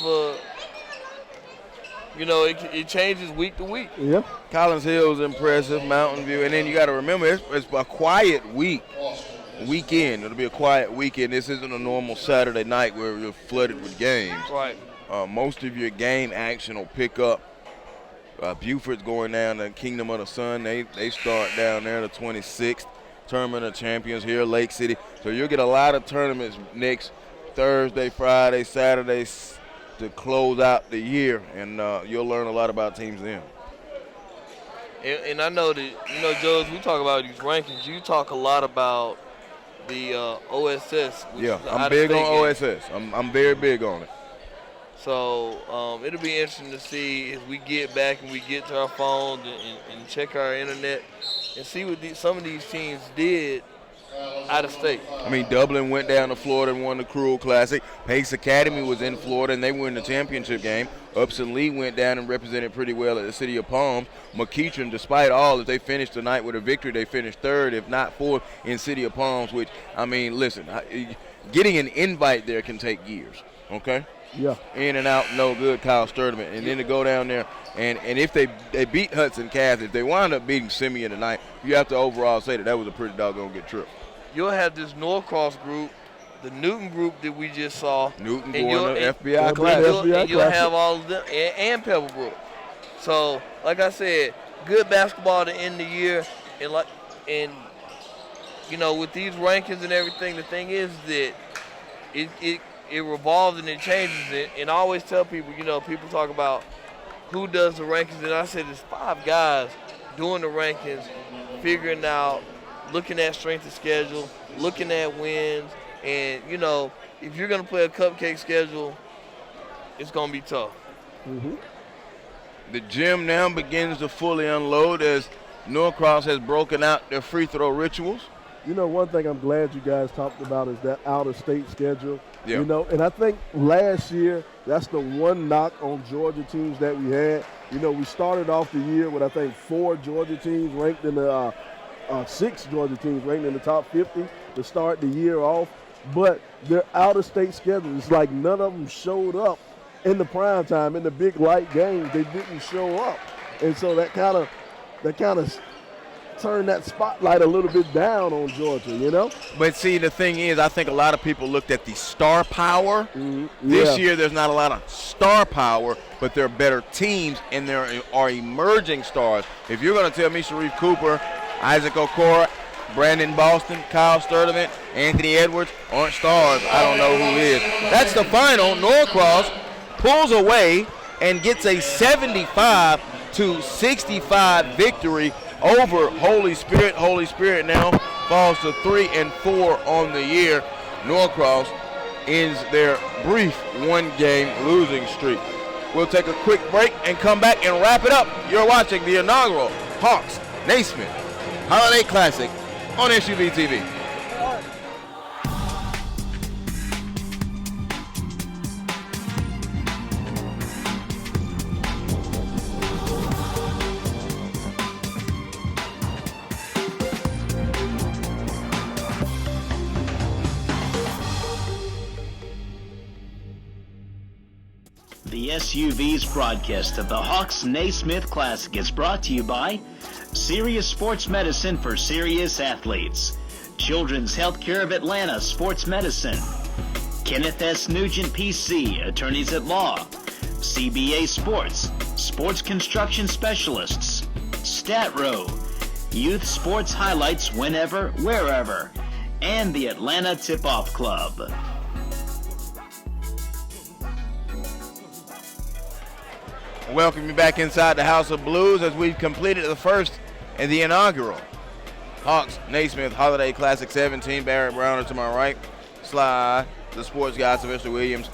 it changes week to week. Yeah. Collins Hill is impressive, Mountain View, and then you got to remember it's a quiet weekend. It'll be a quiet weekend. This isn't a normal Saturday night where you're flooded with games. Right. Most of your game action will pick up. Buford's going down to Kingdom of the Sun. They start down there the 26th. Tournament of Champions here, Lake City. So you'll get a lot of tournaments next Thursday, Friday, Saturdays to close out the year, and you'll learn a lot about teams then. And I know that, Joe, as we talk about these rankings, you talk a lot about the OSS. Yeah, I'm big on OSS. I'm very big on it. So it'll be interesting to see as we get back and we get to our phones and check our internet and see what some of these teams did out of state. Dublin went down to Florida and won the Cruel Classic. Pace Academy was in Florida, and they were in the championship game. Upson Lee went down and represented pretty well at the City of Palms. McEachin, despite all, if they finished tonight with a victory, they finished 3rd, if not 4th, in City of Palms, which, listen, getting an invite there can take years, okay? Yeah. In and out, no good, Kyle Sturdivant. And then to go down there, and if they beat Hudson Catholic, if they wind up beating Simeon tonight, you have to overall say that was a pretty doggone good trip. You'll have this Norcross group, the Newton group that we just saw. Newton going to FBI class. And you'll have all of them, and Pebblebrook. So, like I said, good basketball to end the year. And with these rankings and everything, the thing is that it revolves and it changes. And I always tell people, people talk about who does the rankings, and I said there's 5 guys doing the rankings, figuring out, looking at strength of schedule, looking at wins, and, if you're going to play a cupcake schedule, it's going to be tough. Mm-hmm. The gym now begins to fully unload as Norcross has broken out their free throw rituals. You know, one thing I'm glad you guys talked about is that out-of-state schedule. Yeah. You know, and I think last year, that's the one knock on Georgia teams that we had. You know, we started off the year with, I think, 4 Georgia teams ranked in the 6 Georgia teams ranked in the top 50 to start the year off. But their out-of-state schedule, it's like none of them showed up in the prime time, in the big light games. They didn't show up. And so that kind of turn that spotlight a little bit down on Georgia, you know? But see, the thing is, I think a lot of people looked at the star power. This year, there's not a lot of star power, but there are better teams, and there are emerging stars. If you're going to tell me Sharif Cooper, Isaac Okoro, Brandon Boston, Kyle Sturdivant, Anthony Edwards aren't stars, I don't know who is. That's the final. Norcross pulls away and gets a 75-65 victory over Holy Spirit. Holy Spirit now falls to 3-4 on the year. Norcross ends their brief one-game losing streak. We'll take a quick break and come back and wrap it up. You're watching the inaugural Hawks-Naismith Holiday Classic on SUV TV. The SUV's broadcast of the Hawks-Naismith Classic is brought to you by Serious Sports Medicine for Serious Athletes, Children's Healthcare of Atlanta Sports Medicine, Kenneth S. Nugent PC, Attorneys at Law, CBA Sports, Sports Construction Specialists, StatRow, Youth Sports Highlights Whenever, Wherever, and the Atlanta Tip-Off Club. Welcome you back inside the House of Blues as we've completed the first and the inaugural Hawks-Naismith Holiday Classic 17. Barrett Browner to my right, Sly, the sports guy, Sylvester Williams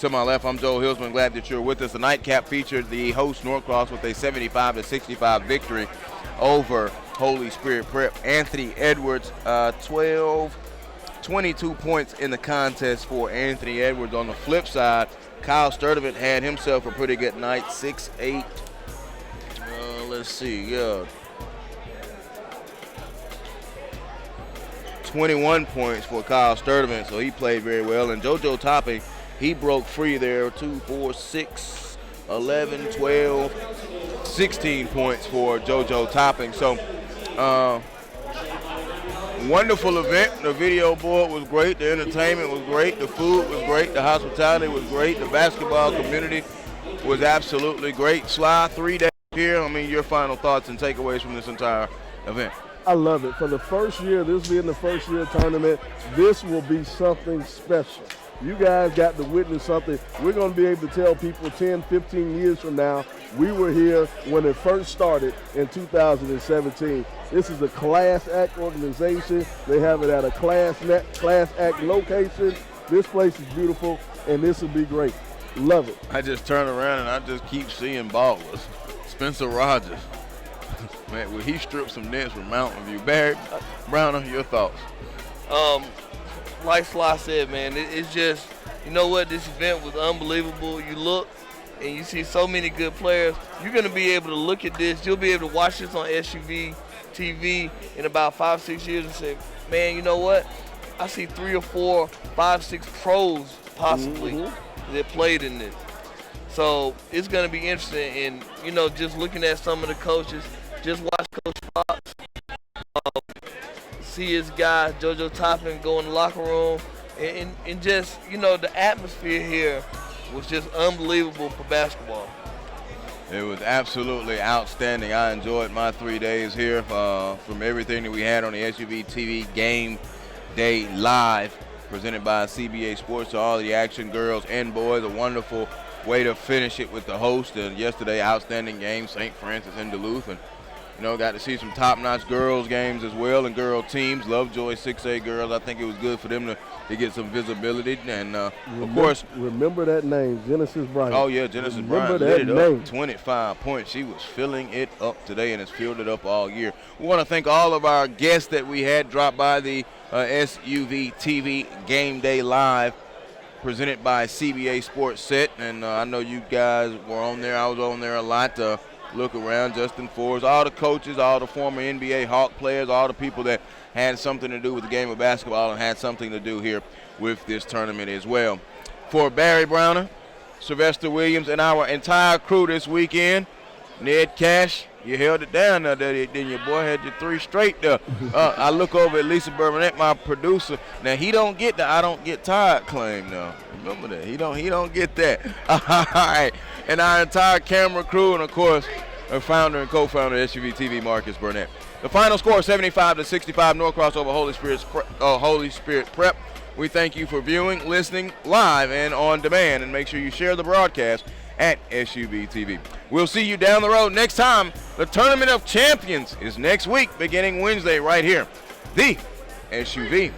to my left. I'm Joel Hilsman. Glad that you're with us. The nightcap featured the host Norcross with a 75-65 victory over Holy Spirit Prep. Anthony Edwards, 22 points in the contest for Anthony Edwards. On the flip side, Kyle Sturdivant had himself a pretty good night, 6'8". Let's see, 21 points for Kyle Sturdivant, so he played very well. And JoJo Topping, he broke free there, 2, 4, 6, 11, 12, 16 points for JoJo Topping. So, wonderful event. The video board was great. The entertainment was great. The food was great. The hospitality was great. The basketball community was absolutely great. Sly, 3 days here. I mean, your final thoughts and takeaways from this entire event. I love it. For the first year, this being the first year tournament, this will be something special. You guys got to witness something. We're going to be able to tell people 10, 15 years from now, we were here when it first started in 2017. This is a Class Act organization. They have it at a Class Act location. This place is beautiful, and this will be great. Love it. I just turn around and I just keep seeing ballers. Spencer Rogers. Man, will he strip some nets from Mountain View? Barry Browner, your thoughts? Like Sly said, man, it's just, you know what, this event was unbelievable. You look and you see so many good players. You're going to be able to look at this. You'll be able to watch this on SUV TV in about 5-6 years and say, man, you know what? I see 3 or 4, 5, 6 pros possibly that played in this. So it's going to be interesting. And, you know, just looking at some of the coaches, just watch Coach Fox. See his guy, JoJo Toppin, go in the locker room. And just, you know, the atmosphere here was just unbelievable for basketball. It was absolutely outstanding. I enjoyed my 3 days here from everything that we had on the SUV TV Game Day Live, presented by CBA Sports, to all the action, girls and boys. A wonderful way to finish it with the host. And yesterday, outstanding game, St. Francis and Duluth. And got to see some top-notch girls games as well and girl teams. Lovejoy 6A girls. I think it was good for them to get some visibility. And, of course. Remember that name, Genesis Bryant. Oh, yeah, Genesis Bryant lit it up. 25 points. She was filling it up today and has filled it up all year. We want to thank all of our guests that we had drop by the SUV TV Game Day Live presented by CBA Sports Set. And I know you guys were on there. I was on there a lot to look around. Justin Forbes, all the coaches, all the former NBA Hawk players, all the people that had something to do with the game of basketball and had something to do here with this tournament as well. For Barry Browner, Sylvester Williams, and our entire crew this weekend, Ned Cash, you held it down there, then your boy had your 3 straight there. I look over at Lisa Bourbonnette, my producer. Now, he don't get the I don't get tired claim now. Remember that. He don't get that. All right. And our entire camera crew, and, of course, our founder and co-founder of SUV TV, Marcus Burnett. The final score, 75-65, Norcross over Holy Spirit Prep. We thank you for viewing, listening, live, and on demand. And make sure you share the broadcast at SUV TV. We'll see you down the road next time. The Tournament of Champions is next week, beginning Wednesday right here. The SUVTV.com.